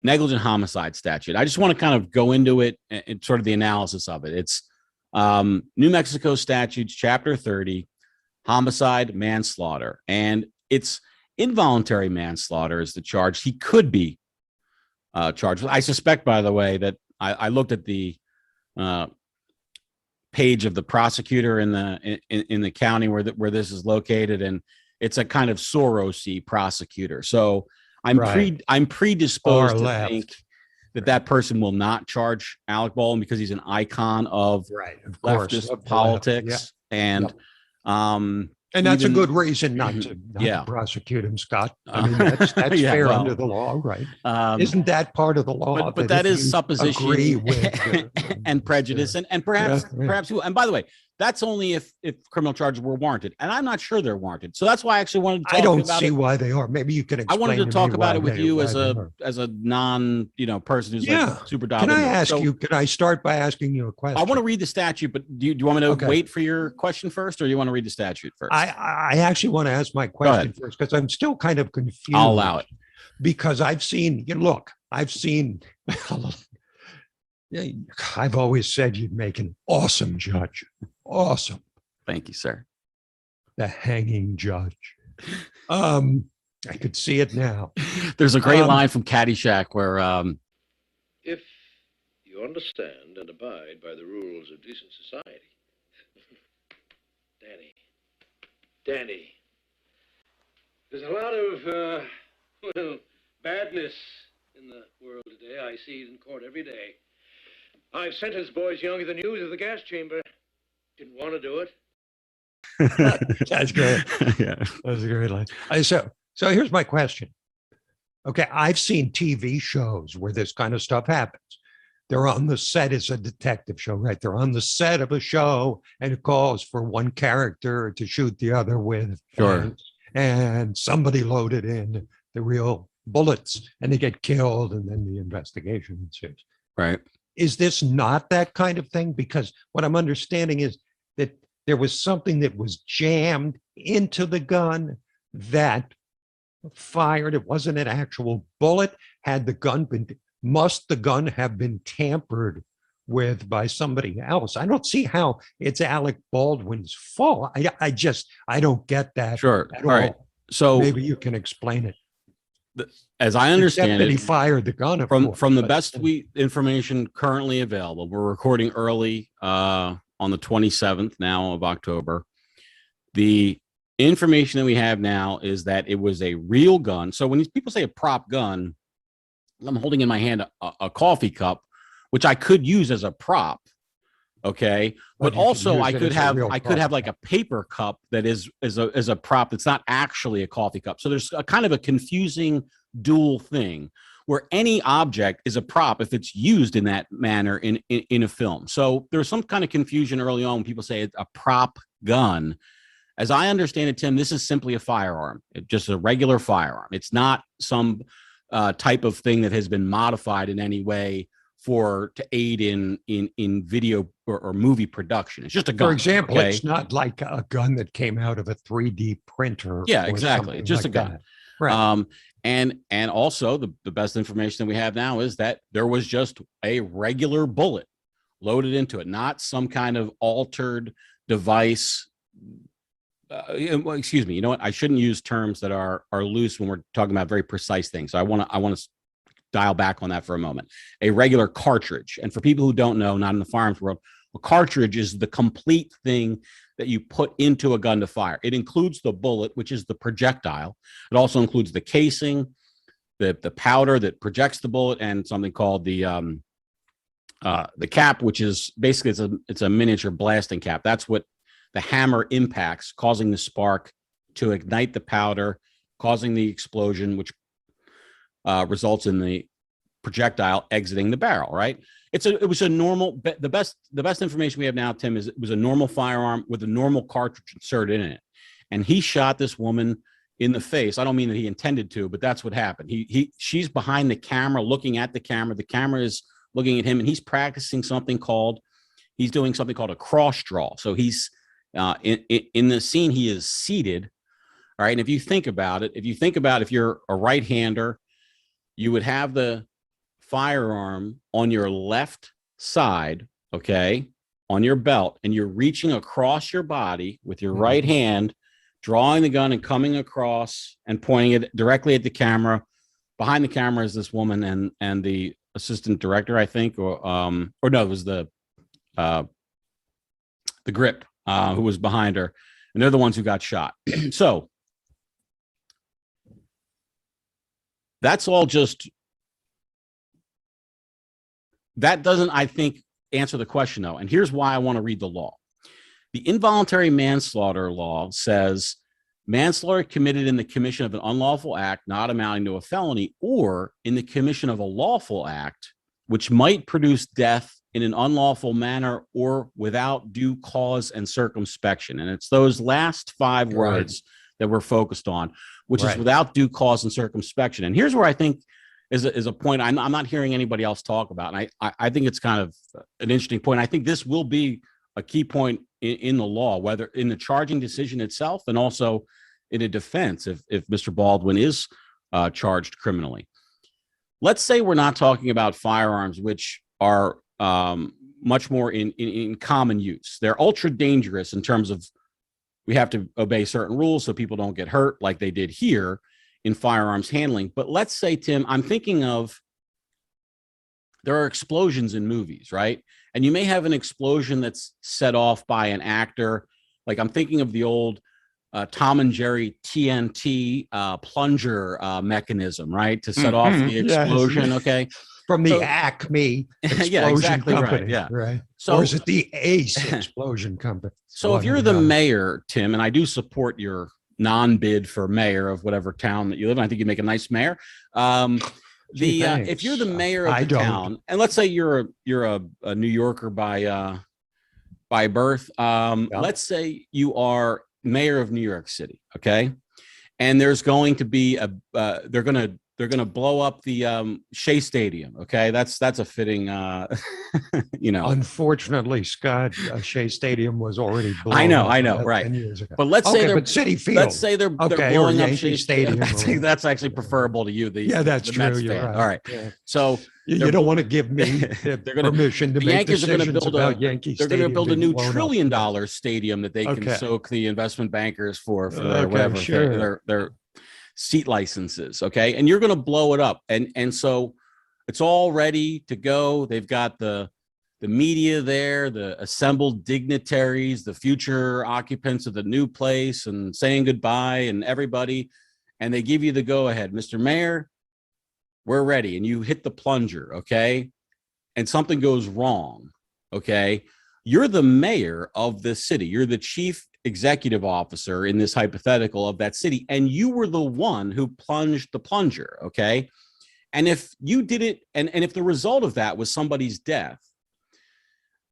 negligent homicide statute. I just want to kind of go into it and sort of the analysis of it. It's New Mexico statutes, chapter 30, homicide, manslaughter, and it's involuntary manslaughter is the charge. He could be charged. I suspect, by the way, that I looked at the page of the prosecutor in the county where this is located, and it's a kind of Soros-y prosecutor. So I'm predisposed to think that person will not charge Alec Baldwin because he's an icon of leftist politics. Yeah. And that's a good reason not to prosecute him, Scott. I mean, that's fair under the law, right? Isn't that part of the law? But that is supposition agree with and prejudice, and perhaps and by the way, that's only if criminal charges were warranted, and I'm not sure they're warranted. So that's why I actually wanted to talk about it. I don't see why they are. Maybe you can explain. I wanted to talk about it with you as a non person who's like super dominant. Can I ask you? Can I start by asking you a question? I want to read the statute, but do you want me to wait for your question first, or do you want to read the statute first? I actually want to ask my question first because I'm still kind of confused. I'll allow it because I've seen. I've always said you'd make an awesome judge. Awesome. Thank you, sir. The hanging judge. I could see it now. There's a great line from Caddyshack where if you understand and abide by the rules of decent society. Danny, there's a lot of badness in the world today. I see it in court every day. I've sentenced boys younger than you to the gas chamber. Didn't want to do it. That's great. Yeah, that's a great line. So here's my question. Okay, I've seen TV shows where this kind of stuff happens. They're on the set. It's a detective show, right? They're on the set of a show, and it calls for one character to shoot the other with. Sure. and somebody loaded in the real bullets and they get killed and then the investigation ensues. Right. Is this not that kind of thing? Because what I'm understanding is that there was something that was jammed into the gun that fired. It wasn't an actual bullet. Must the gun have been tampered with by somebody else? I don't see how it's Alec Baldwin's fault. I don't get that Sure. at All all. right. So Maybe you can explain it. as I Except understand that he it, fired the gun, of from course, the but- best information currently available, we're recording early on the 27th now of October. The information that we have now is that it was a real gun. So when these people say a prop gun, I'm holding in my hand a coffee cup, which I could use as a prop. Okay. But you could also use I it could as a have, real coffee like a paper cup that is a prop that's not actually a coffee cup. So there's a kind of a confusing dual thing where any object is a prop if it's used in that manner in a film. So there's some kind of confusion early on when people say it's a prop gun. As I understand it, Tim, this is simply a firearm, just a regular firearm. It's not some type of thing that has been modified in any way to aid in video or movie production. It's just a gun. For example, okay? it's not like a gun that came out of a 3D printer. Yeah, or exactly. something It's just like a gun. that. Right. And also the best information that we have now is that there was just a regular bullet loaded into it, not some kind of altered device. Excuse me. You know what? I shouldn't use terms that are loose when we're talking about very precise things. So I want to dial back on that for a moment. A regular cartridge. And for people who don't know, not in the firearms world, a cartridge is the complete thing that you put into a gun to fire. It includes the bullet, which is the projectile. It also includes the casing, the powder that projects the bullet, and something called the cap, which is basically it's a miniature blasting cap. That's what the hammer impacts, causing the spark to ignite the powder, causing the explosion, which results in the projectile exiting the barrel. Right? It was a normal. The best information we have now, Tim, is it was a normal firearm with a normal cartridge inserted in it, and he shot this woman in the face. I don't mean that he intended to, but that's what happened. She's behind the camera, looking at the camera. The camera is looking at him, and he's practicing something called a cross draw. So he's in the scene. He is seated. All right, and if you think about it, if you're a right-hander, you would have the firearm on your left side, okay, on your belt, and you're reaching across your body with your right hand, drawing the gun and coming across and pointing it directly at the camera. Behind the camera is this woman and the assistant director, I think, or no, it was the grip who was behind her, and they're the ones who got shot. So that's all just. That doesn't, I think, answer the question, though. And here's why I want to read the law. The involuntary manslaughter law says manslaughter committed in the commission of an unlawful act not amounting to a felony, or in the commission of a lawful act which might produce death in an unlawful manner or without due cause and circumspection. And it's those last five words that we're focused on, which is without due cause and circumspection. And here's where I think is a point I'm not hearing anybody else talk about. And I think it's kind of an interesting point. I think this will be a key point in the law, whether in the charging decision itself and also in a defense if Mr. Baldwin is charged criminally. Let's say we're not talking about firearms, which are much more in common use. They're ultra dangerous in terms of we have to obey certain rules so people don't get hurt like they did here in firearms handling. But let's say, Tim, I'm thinking of, there are explosions in movies, right? And you may have an explosion that's set off by an actor. Like I'm thinking of the old Tom and Jerry TNT plunger mechanism, right? To set off the explosion, yes. Okay? From the Acme Explosion Company. Right, yeah. Right. So, or is it the Ace Explosion Company? So if you're the mayor, Tim, and I do support your non-bid for mayor of whatever town that you live in, I think you make a nice mayer. If you're the mayor of the town, and let's say you're a New Yorker by birth, let's say you are mayor of New York City, okay, and there's going to be they're gonna blow up the Shea Stadium. Okay, that's a fitting Unfortunately, Scott, Shea Stadium was already blown I know, up right. 10 years ago. But let's say they're but City Field. Let's say they're Okay, blowing or up Yankee Shea Stadium. That's actually preferable to you. That's the true. Mets You're fan. right. All right. Yeah. So You don't want to give me permission to the make Yankees are going to decisions build about Yankee they're Stadium. going to build a new being blown $1 up. trillion stadium that they can Okay. soak the investment bankers for Okay, whatever sure. their seat licenses. Okay, and you're going to blow it up, and so it's all ready to go. They've got the media there, the assembled dignitaries, the future occupants of the new place, and saying goodbye, and everybody, and they give you the go ahead, Mr. Mayor. We're ready, and you hit the plunger, okay, and something goes wrong, okay. You're the mayor of this city. You're the chief executive officer in this hypothetical of that city, and you were the one who plunged the plunger, okay. And if you did it, and if the result of that was somebody's death,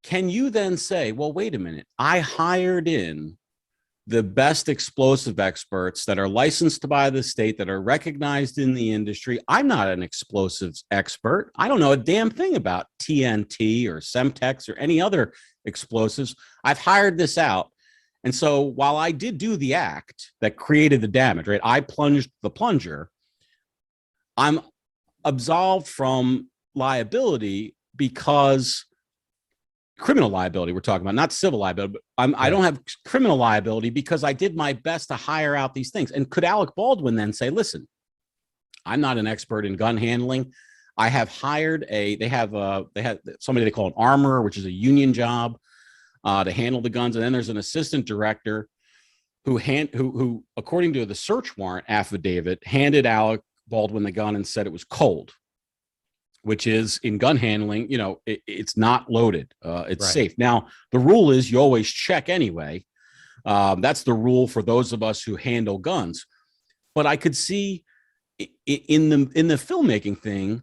can you then say, well, wait a minute, I hired in the best explosive experts that are licensed by the state, that are recognized in the industry. I'm not an explosives expert. I don't know a damn thing about TNT or Semtex or any other explosives. I've hired this out. And so while I did do the act that created the damage, right, I plunged the plunger, I'm absolved from liability, because criminal liability we're talking about, not civil liability, but I don't have criminal liability because I did my best to hire out these things. And could Alec Baldwin then say, listen, I'm not an expert in gun handling. I have hired they had somebody they call an armorer, which is a union job, to handle the guns. And then there's an assistant director who, according to the search warrant affidavit, handed Alec Baldwin the gun and said it was cold, which is, in gun handling, it's not loaded. It's Right. safe. Now, the rule is you always check anyway. That's the rule for those of us who handle guns. But I could see in the filmmaking thing,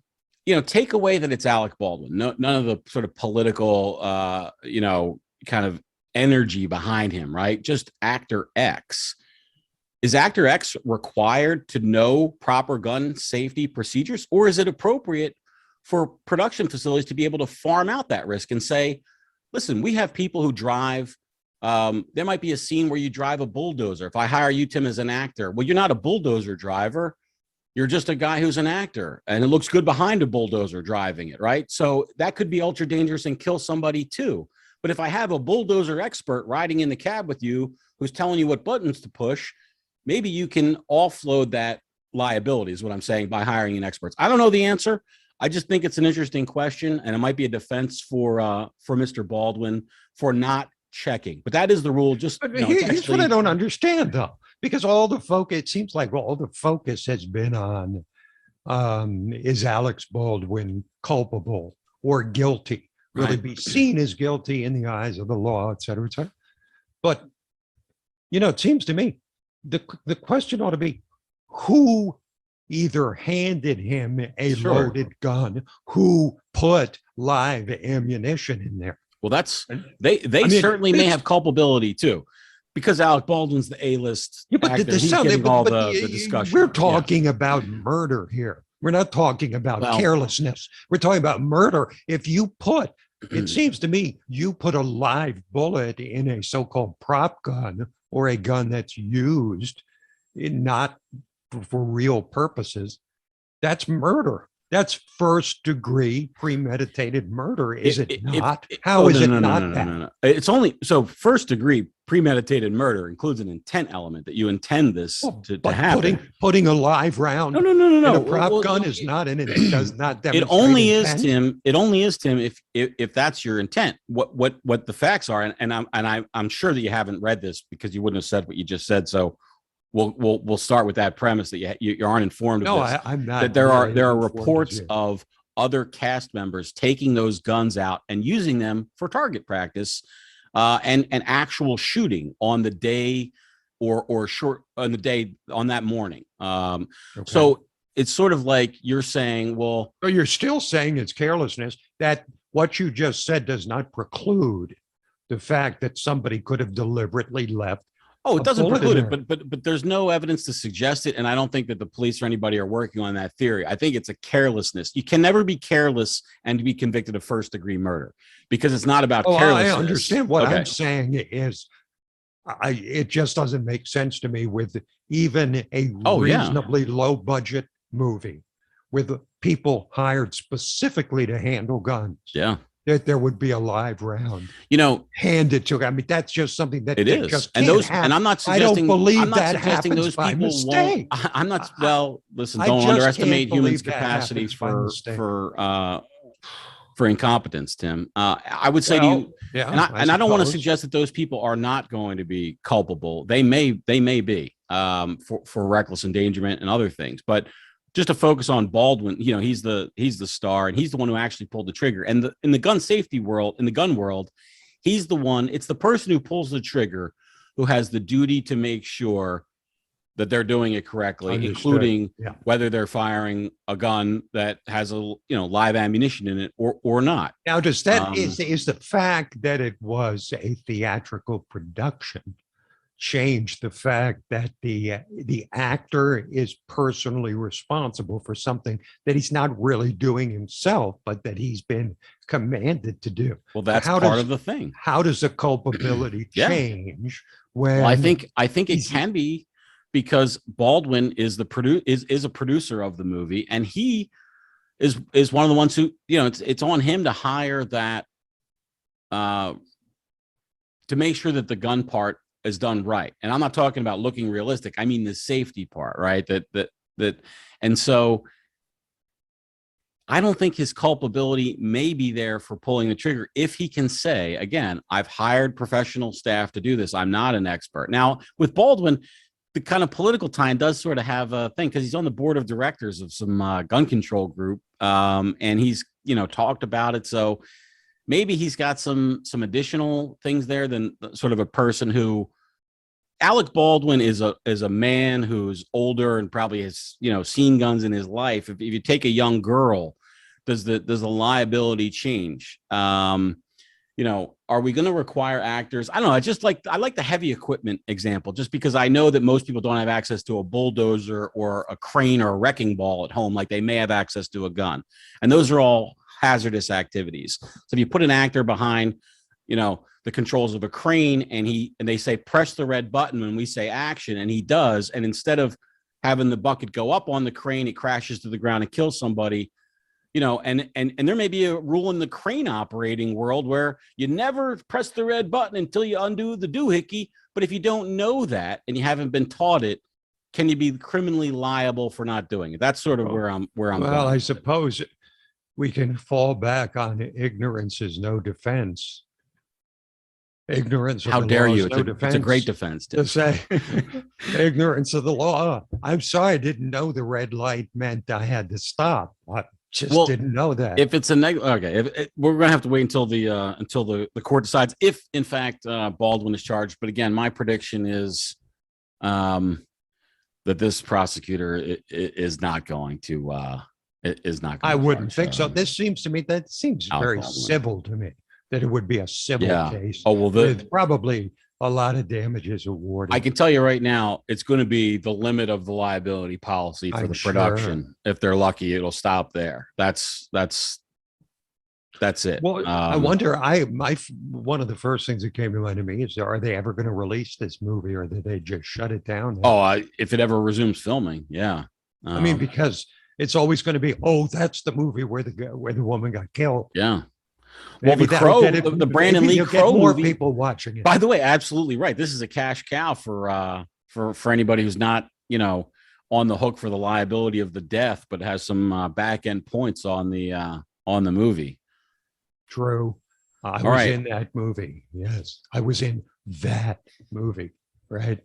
take away that it's Alec Baldwin. None of the sort of political, kind of energy behind him, right? Just actor X. Is actor X required to know proper gun safety procedures, or is it appropriate for production facilities to be able to farm out that risk and say, listen, we have people who drive, there might be a scene where you drive a bulldozer. If I hire you, Tim, as an actor, well, you're not a bulldozer driver. You're just a guy who's an actor, and it looks good behind a bulldozer driving it, right? So that could be ultra dangerous and kill somebody too. But if I have a bulldozer expert riding in the cab with you who's telling you what buttons to push, maybe you can offload that liability, is what I'm saying, by hiring in experts. I don't know the answer. I just think it's an interesting question, and it might be a defense for Mr. Baldwin for not checking. But that is the rule. Just here's what I don't understand, though, because it seems like all the focus has been on is Alex Baldwin culpable or guilty? Will he be seen as guilty in the eyes of the law, et cetera, et cetera? But it seems to me the question ought to be, who either handed him a loaded gun, who put live ammunition in there? Well, they certainly may have culpability too, because Alec Baldwin's the A-list actor. He's getting all the discussion. We're talking about murder here. We're not talking about carelessness. We're talking about murder. If you put, it seems to me, you put a live bullet in a so-called prop gun, or a gun that's used not for real purposes, that's murder. That's first degree premeditated murder, is it not? How is it not that? No. It's only so first degree premeditated murder includes an intent element that you intend this to happen. Putting a live round no. in a prop gun is not in it. It does not demonstrate it only intent. is, Tim. It only is, Tim, if that's your intent. What the facts are, and I'm sure that you haven't read this because you wouldn't have said what you just said. So we'll start with that premise that you aren't informed of this. I'm not. That there are reports of other cast members taking those guns out and using them for target practice, and actual shooting on the day or short on the day on that morning. So it's sort of like you're saying, well, so you're still saying it's carelessness. That what you just said does not preclude the fact that somebody could have deliberately left Oh, it a doesn't bullet in preclude it, there. but there's no evidence to suggest it, and I don't think that the police or anybody are working on that theory. I think it's a carelessness. You can never be careless and be convicted of first-degree murder because it's not about Oh, I carelessness. understand. What Okay. I'm saying is, it just doesn't make sense to me with even a Oh, yeah. reasonably low budget movie with people hired specifically to handle guns. Yeah. That there would be a live round You know, handed to. I mean, that's just something that it is. just And can't those, happen. and I'm not I don't suggesting, believe I'm not that suggesting happens those by people mistake. won't. I'm not, well, listen, I don't just underestimate can't humans' believe that capacities happens by mistake. for incompetence, Tim. I would say to Well, you, yeah, and I don't want to suppose. suggest that those people are not going to be culpable. They may be for reckless endangerment and other things. But just to focus on Baldwin, you know, he's the star, and he's the one who actually pulled the trigger. And in the gun safety world, in the gun world, he's the one. It's the person who pulls the trigger who has the duty to make sure that they're doing it correctly, Understood. including Yeah. whether they're firing a gun that has live ammunition in it or not. Now, does that is the fact that it was a theatrical production change the fact that the actor is personally responsible for something that he's not really doing himself, but that he's been commanded to do? Well, that's How part does- of the thing. How does the culpability Yeah. change when? Well, I think it he's- can be because Baldwin is is a producer of the movie, and he is one of the ones who, it's on him to hire that to make sure that the gun part is done right. And I'm not talking about looking realistic. I mean the safety part, right? And so I don't think his culpability may be there for pulling the trigger if he can say, again, I've hired professional staff to do this. I'm not an expert. Now, with Baldwin, the kind of political time does sort of have a thing because he's on the board of directors of some gun control group, and he's talked about it. So maybe he's got some additional things there than sort of a person who. Alec Baldwin is a man who's older and probably has seen guns in his life. If you take a young girl, does the liability change? Are we going to require actors? I don't know. I like the heavy equipment example, just because I know that most people don't have access to a bulldozer or a crane or a wrecking ball at home, like they may have access to a gun, and those are all hazardous activities. So if you put an actor behind, the controls of a crane, and they say press the red button when we say action, and he does, and instead of having the bucket go up on the crane, it crashes to the ground and kills somebody. And there may be a rule in the crane operating world where you never press the red button until you undo the doohickey. But if you don't know that and you haven't been taught it, can you be criminally liable for not doing it? That's sort of where I'm Well, going. I suppose we can fall back on ignorance is no defense. Ignorance of How the dare law you? is no defense. It's a great defense. To say ignorance of the law. I'm sorry, I didn't know the red light meant I had to stop. I just didn't know that. If it's we're going to have to wait until the court decides if in fact Baldwin is charged. But again, my prediction is that this prosecutor is not going to I wouldn't think so. This seems to me that seems Alec very Baldwin. civil to me. That it would be a civil case. Oh, well, with probably a lot of damages awarded. I can tell you right now, it's going to be the limit of the liability policy for I'm the sure. production. If they're lucky, it'll stop there. That's it. Well, I wonder. One of the first things that came to mind to me is: are they ever going to release this movie, or did they just shut it down? If it ever resumes filming, yeah. I mean, because it's always going to be, that's the movie where the woman got killed. Yeah. Maybe Well, the Brandon maybe Lee you'll get Crow more movie. people watching it. By the way, absolutely right. This is a cash cow for anybody who's not on the hook for the liability of the death, but has some back end points on the movie. True. I was in that movie. Yes, I was in that movie. Right.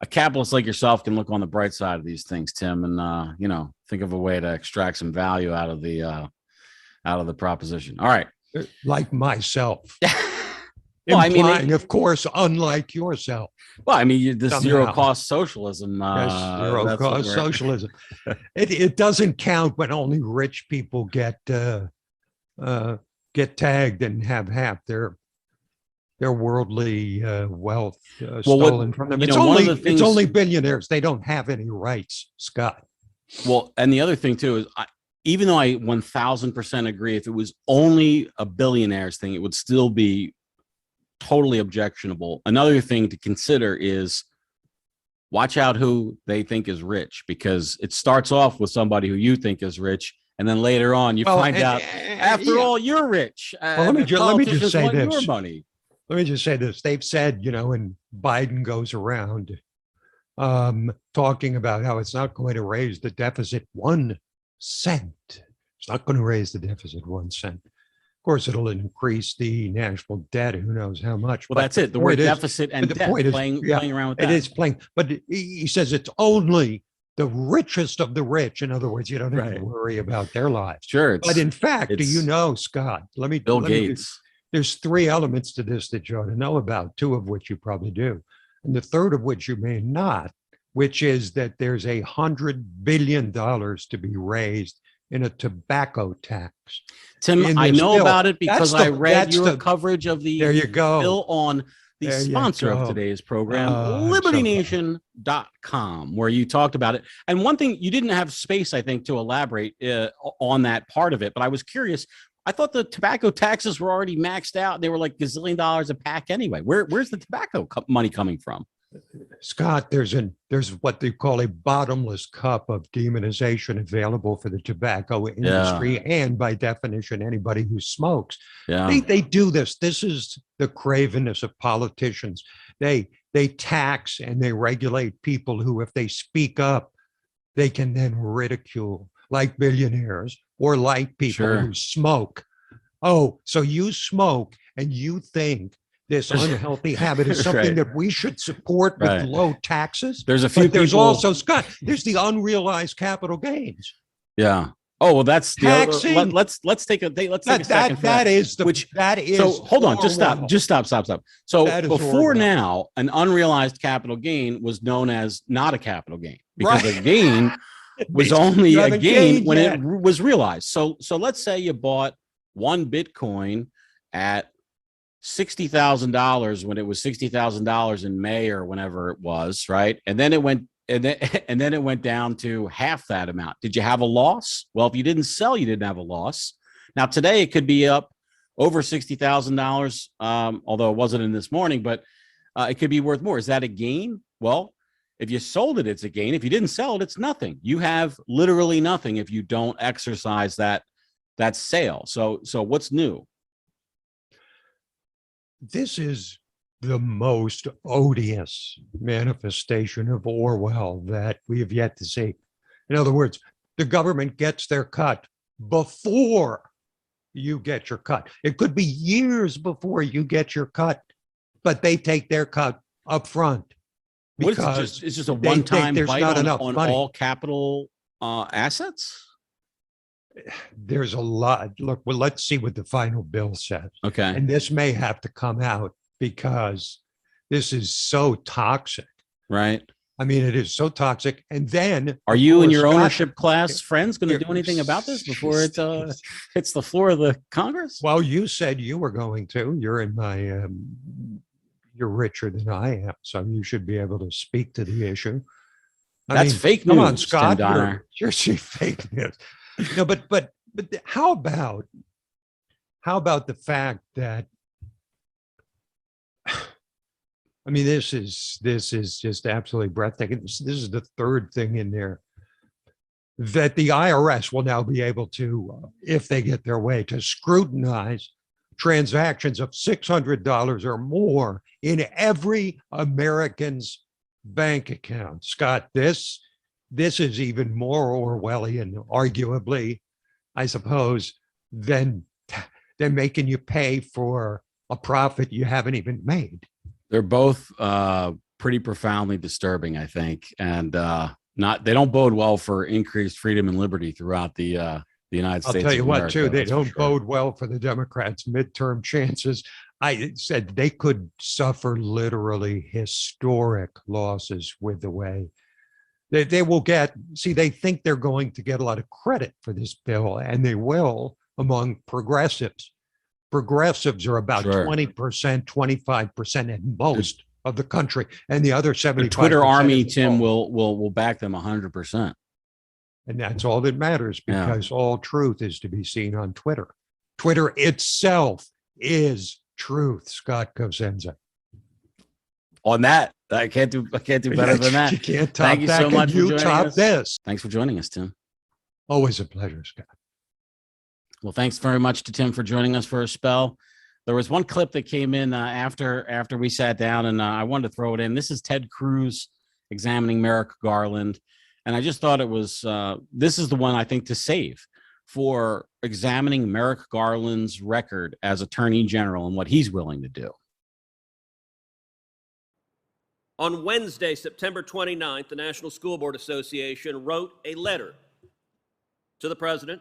A capitalist like yourself can look on the bright side of these things, Tim, and think of a way to extract some value out of the proposition. All right. Like myself. Well, Implying, of course, unlike yourself. Well, I mean, this Somehow. zero cost socialism. Yes, zero cost socialism. It doesn't count when only rich people get tagged and have half their their worldly wealth Well, stolen from them. you It's know, one of only the things- it's only billionaires. They don't have any rights, Scott. Well, and the other thing too is, even though I 1000% agree, if it was only a billionaires thing, it would still be totally objectionable. Another thing to consider is watch out who they think is rich, because it starts off with somebody who you think is rich, and then later on you find out, after all, you're rich. Well, let me just say your this. money. Let me just say this. They've said, and Biden goes around talking about how it's not going to raise the deficit 1 cent. It's not going to raise the deficit 1 cent. Of course, it'll increase the national debt. Who knows how much? Well, But that's it. The word deficit and the debt, point is, playing around with it that. is playing. But he says it's only the richest of the rich. In other words, you don't have Right. to worry about their lives. Sure. But in fact, do you it's know, Scott? Bill Gates. There's 3 elements to this that you ought to know about, 2 of which you probably do, and the third of which you may not, which is that there's $100 billion to be raised in a tobacco tax. Tim, in I this know bill. about it because That's I read that's your the- coverage of the There you go. bill on the There you sponsor of go. today's program, I'm so libertynation.com, where you talked about it. And one thing, you didn't have space, I think, to elaborate on that part of it, but I was curious. I thought the tobacco taxes were already maxed out. They were like $gazillion a pack anyway. Where's the tobacco money coming from? Scott, there's what they call a bottomless cup of demonization available for the tobacco industry, and by definition, anybody who smokes. Yeah. They do this. This is the cravenness of politicians. They tax and they regulate people who, if they speak up, they can then ridicule, like billionaires or like people Sure. who smoke. Oh, so you smoke and you think this unhealthy habit is something Right. that we should support with Right. low taxes? There's a few But there's people also, Scott, there's the unrealized capital gains. Yeah. Oh, well, that's the other, Taxing. let's take a second. For That is the Which- that is So hold on, Orwell. just stop. So That is before Orwell. now, an unrealized capital gain was known as not a capital gain, because Right. a gain was It's- only you a haven't gain gained when yet. it was realized. So let's say you bought 1 Bitcoin at $60,000 when it was $60,000 in May or whenever it was, right? And then it went it went down to half that amount. Did you have a loss? Well, if you didn't sell, you didn't have a loss. Now today it could be up over $60,000, although it wasn't in this morning, but it could be worth more. Is that a gain? Well, if you sold it, it's a gain. If you didn't sell it, it's nothing. You have literally nothing if you don't exercise that sale. So what's new? This is the most odious manifestation of Orwell that we have yet to see. In other words, the government gets their cut before you get your cut. It could be years before you get your cut, but they take their cut up front. What is it, Because it's just a they think one-time there's bite not on enough money. all capital assets? there's a lot. Look, well, let's see what the final bill says. Okay. And this may have to come out because this is so toxic. Right. I mean, it is so toxic. And then Are of you and course, your Scott- ownership class friends going to do anything about this before it hits the floor of the Congress? Well, you said you were going to. You're in my. You're richer than I am, so you should be able to speak to the issue. That's fake Come on, news, Scott. Tim Donner. You're fake news. No, but how about the fact that I mean, this is just absolutely breathtaking. This is the third thing in there that the IRS will now be able to, if they get their way, to scrutinize transactions of $600 or more in every American's bank account. Scott, this is even more Orwellian, arguably, I suppose, than making you pay for a profit you haven't even made. They're both pretty profoundly disturbing, I think, and they don't bode well for increased freedom and liberty throughout the United I'll States. tell you of what, America, too, they that's for don't sure. bode well for the Democrats' midterm chances. I said they could suffer literally historic losses with the way they will get. See, they think they're going to get a lot of credit for this bill, and they will among progressives. Progressives are about Sure. 20%, 25% at most of the country, and the other The 75%. Twitter army, is the Tim, vote. will back them 100%. And that's all that matters, Yeah. because all truth is to be seen on Twitter. Twitter itself is truth, Scott Cosenza. On that, I can't do better than that. You can't top Thank you that. so Can much for you joining top us. this? Thanks for joining us, Tim. Always a pleasure, Scott. Well, thanks very much to Tim for joining us for a spell. There was one clip that came in after we sat down, and I wanted to throw it in. This is Ted Cruz examining Merrick Garland, and I just thought it was this is the one I think to save for examining Merrick Garland's record as Attorney General and what he's willing to do. On Wednesday, September 29th, the National School Board Association wrote a letter to the president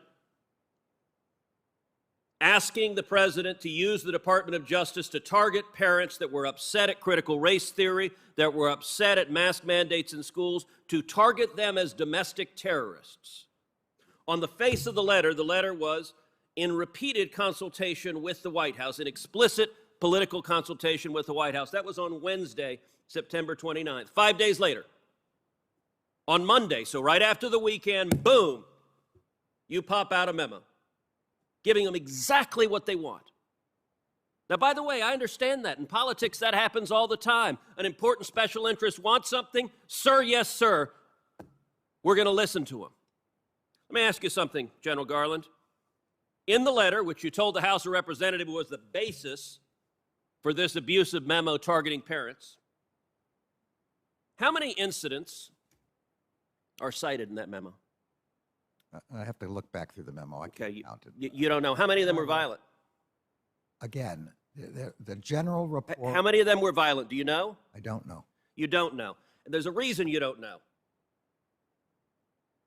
asking the president to use the Department of Justice to target parents that were upset at critical race theory, that were upset at mask mandates in schools, to target them as domestic terrorists. On the face of the letter was in repeated consultation with the White House, in explicit political consultation with the White House. That was on Wednesday, September 29th. 5 days later, on Monday, so right after the weekend, boom, you pop out a memo giving them exactly what they want. Now, by the way, I understand that. In politics, that happens all the time. An important special interest wants something. Sir, yes, sir. We're going to listen to them. Let me ask you something, General Garland. In the letter, which you told the House of Representatives was the basis for this abusive memo targeting parents, how many incidents are cited in that memo? I have to look back through the memo. I can't count it. You don't know. How many of them were violent? Again, the general report. How many of them were violent? Do you know? I don't know. You don't know. And there's a reason you don't know.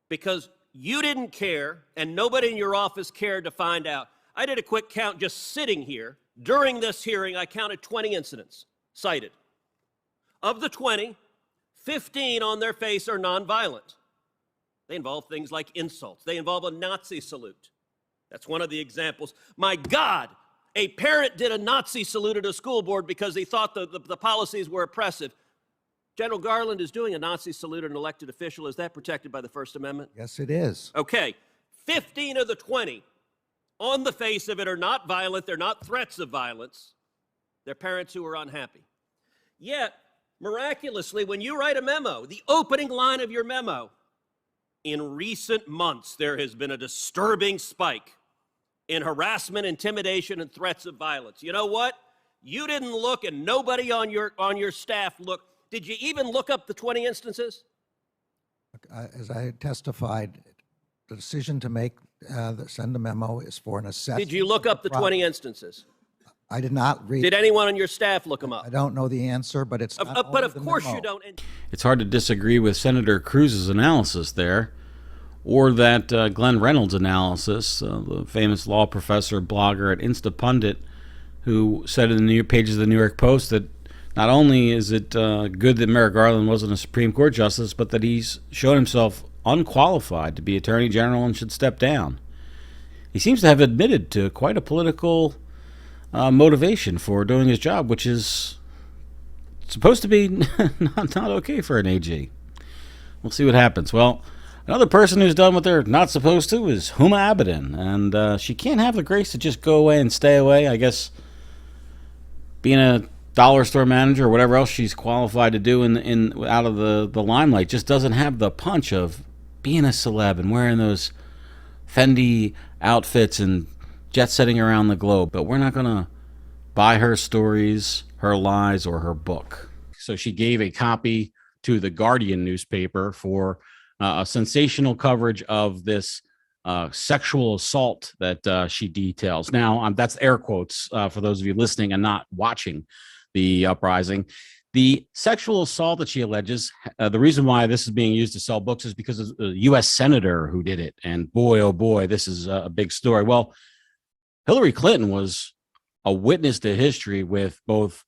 Because you didn't care, and nobody in your office cared to find out. I did a quick count just sitting here. During this hearing, I counted 20 incidents cited. Of the 20, 15 on their face are nonviolent. They involve things like insults. They involve a Nazi salute. That's one of the examples. My God, a parent did a Nazi salute at a school board because he thought the policies were oppressive. General Garland is doing a Nazi salute at an elected official. Is that protected by the First Amendment? Yes, it is. Okay. 15 of the 20 on the face of it are not violent. They're not threats of violence. They're parents who are unhappy. Yet, miraculously, when you write a memo, the opening line of your memo, in recent months, there has been a disturbing spike in harassment, intimidation, and threats of violence. You know what? You didn't look, and nobody on your staff looked. Did you even look up the 20 instances? As I testified, the decision to make send a memo is for an assessment. Did you look up the 20 instances? I did not read. Did anyone on your staff look them up? I don't know the answer, but it's not but only of the course memo. you don't. It's hard to disagree with Senator Cruz's analysis there, or that Glenn Reynolds' analysis, the famous law professor, blogger at Instapundit, who said in the pages of the New York Post that not only is it good that Merrick Garland wasn't a Supreme Court justice, but that he's shown himself unqualified to be Attorney General and should step down. He seems to have admitted to quite a political motivation for doing his job, which is supposed to be not okay for an AG. We'll see what happens. Well, another person who's done what they're not supposed to is Huma Abedin, and she can't have the grace to just go away and stay away. I guess being a dollar store manager or whatever else she's qualified to do in out of the limelight just doesn't have the punch of being a celeb and wearing those Fendi outfits and jet setting around the globe. But we're not going to buy her stories, her lies, or her book. So she gave a copy to the Guardian newspaper for a sensational coverage of this sexual assault that she details. Now, that's air quotes for those of you listening and not watching the uprising. The sexual assault that she alleges, the reason why this is being used to sell books is because of a U.S. senator who did it. And boy, oh boy, this is a big story. Well, Hillary Clinton was a witness to history with both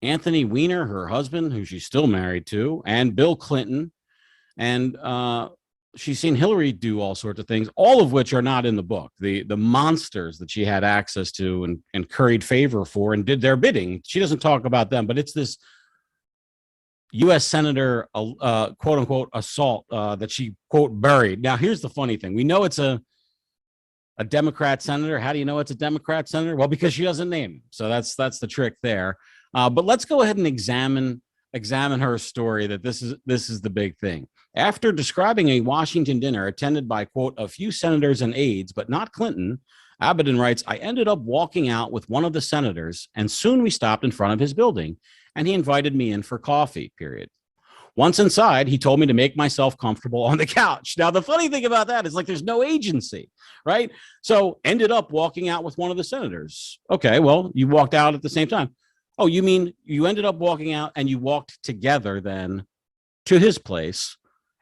Anthony Weiner, her husband, who she's still married to, and Bill Clinton. And she's seen Hillary do all sorts of things, all of which are not in the book. The monsters that she had access to and curried favor for and did their bidding. She doesn't talk about them, but it's this U.S. Senator, quote unquote, assault that she, quote, buried. Now, here's the funny thing. We know it's a Democrat senator. How do you know it's a Democrat senator? Well, because she doesn't name him. So that's the trick there. But let's go ahead and examine her story. That this is the big thing. After describing a Washington dinner attended by, quote, a few senators and aides, but not Clinton, Abedin writes, I ended up walking out with one of the senators, and soon we stopped in front of his building, and he invited me in for coffee, period. Once inside, he told me to make myself comfortable on the couch. Now, the funny thing about that is, like, there's no agency, right? So ended up walking out with one of the senators. Okay, well, you walked out at the same time. Oh, you mean you ended up walking out and you walked together then to his place,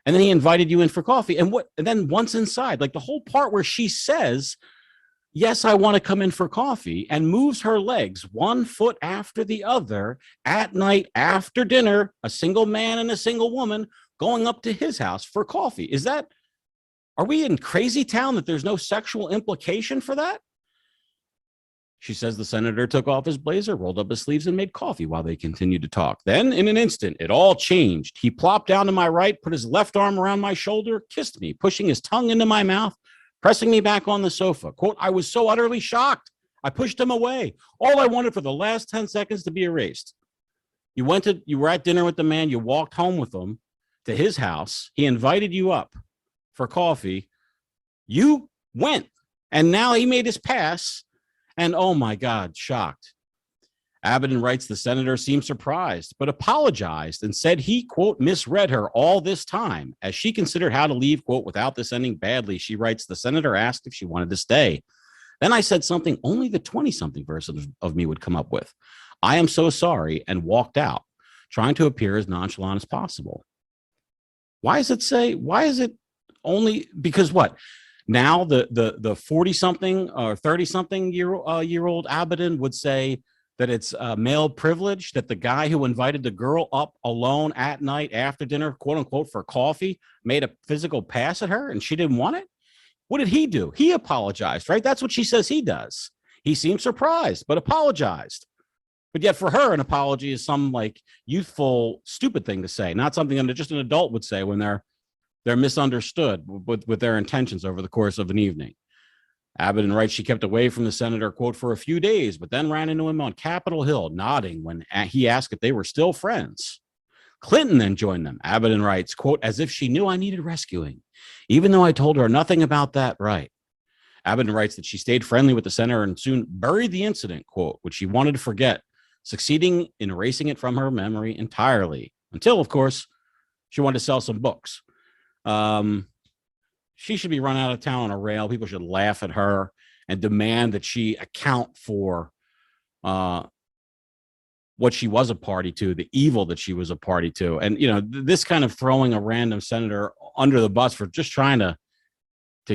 and then he invited you in for coffee. And then once inside, like the whole part where she says, yes, I want to come in for coffee, and moves her legs one foot after the other at night after dinner, a single man and a single woman going up to his house for coffee. Are we in crazy town that there's no sexual implication for that? She says the senator took off his blazer, rolled up his sleeves, and made coffee while they continued to talk. Then, in an instant, it all changed. He plopped down to my right, put his left arm around my shoulder, kissed me, pushing his tongue into my mouth, pressing me back on the sofa. Quote, I was so utterly shocked. I pushed him away. All I wanted for the last 10 seconds to be erased. You were at dinner with the man. You walked home with him to his house. He invited you up for coffee. You went, and now he made his pass. And oh my God, shocked. Abedin writes, the senator seemed surprised, but apologized and said he, quote, misread her all this time. As she considered how to leave, quote, without this ending badly, she writes, the senator asked if she wanted to stay. Then I said something only the 20-something version of me would come up with. I am so sorry, and walked out, trying to appear as nonchalant as possible. Why is it only because what? Now the 40-something or 30-something year old Abedin would say that it's male privilege that the guy who invited the girl up alone at night after dinner, quote unquote, for coffee, made a physical pass at her and she didn't want it. What did he do? He apologized, right? That's what she says he does. He seemed surprised, but apologized. But yet for her, an apology is some like youthful, stupid thing to say, not something that just an adult would say when they're misunderstood with their intentions over the course of an evening. Abedin writes, she kept away from the senator, quote, for a few days, but then ran into him on Capitol Hill, nodding when he asked if they were still friends. Clinton then joined them. Abedin writes, quote, as if she knew I needed rescuing, even though I told her nothing about that right. Abedin writes that she stayed friendly with the senator and soon buried the incident, quote, which she wanted to forget, succeeding in erasing it from her memory entirely, until, of course, she wanted to sell some books. She should be run out of town on a rail. People should laugh at her and demand that she account for what she was a party to, the evil that she was a party to. And, you know, this kind of throwing a random senator under the bus for just trying to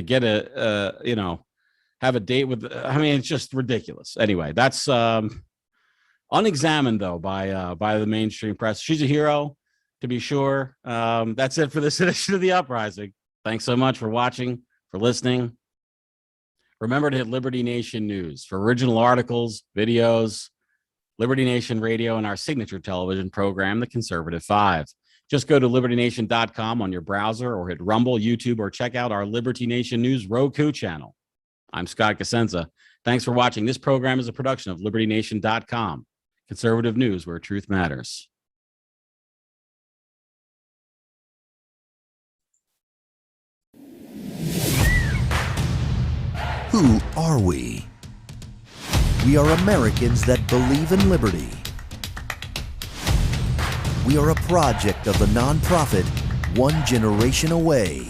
get have a date with, I mean, it's just ridiculous. Anyway, that's unexamined, though, by the mainstream press. She's a hero, to be sure. That's it for this edition of The Uprising. Thanks so much for watching, for listening. Remember to hit Liberty Nation News for original articles, videos, Liberty Nation Radio, and our signature television program, The Conservative 5. Just go to libertynation.com on your browser or hit Rumble, YouTube, or check out our Liberty Nation News Roku channel. I'm Scott Cosenza. Thanks for watching. This program is a production of libertynation.com. Conservative news where truth matters. Who are we? We are Americans that believe in liberty. We are a project of the nonprofit One Generation Away.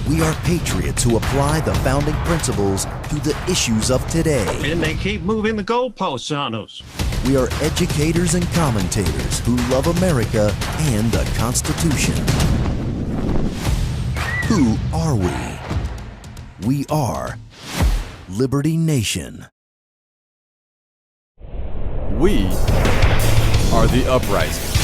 We are patriots who apply the founding principles to the issues of today. And they keep moving the goalposts on us. We are educators and commentators who love America and the Constitution. Who are we? We are Liberty Nation. We are the Uprising.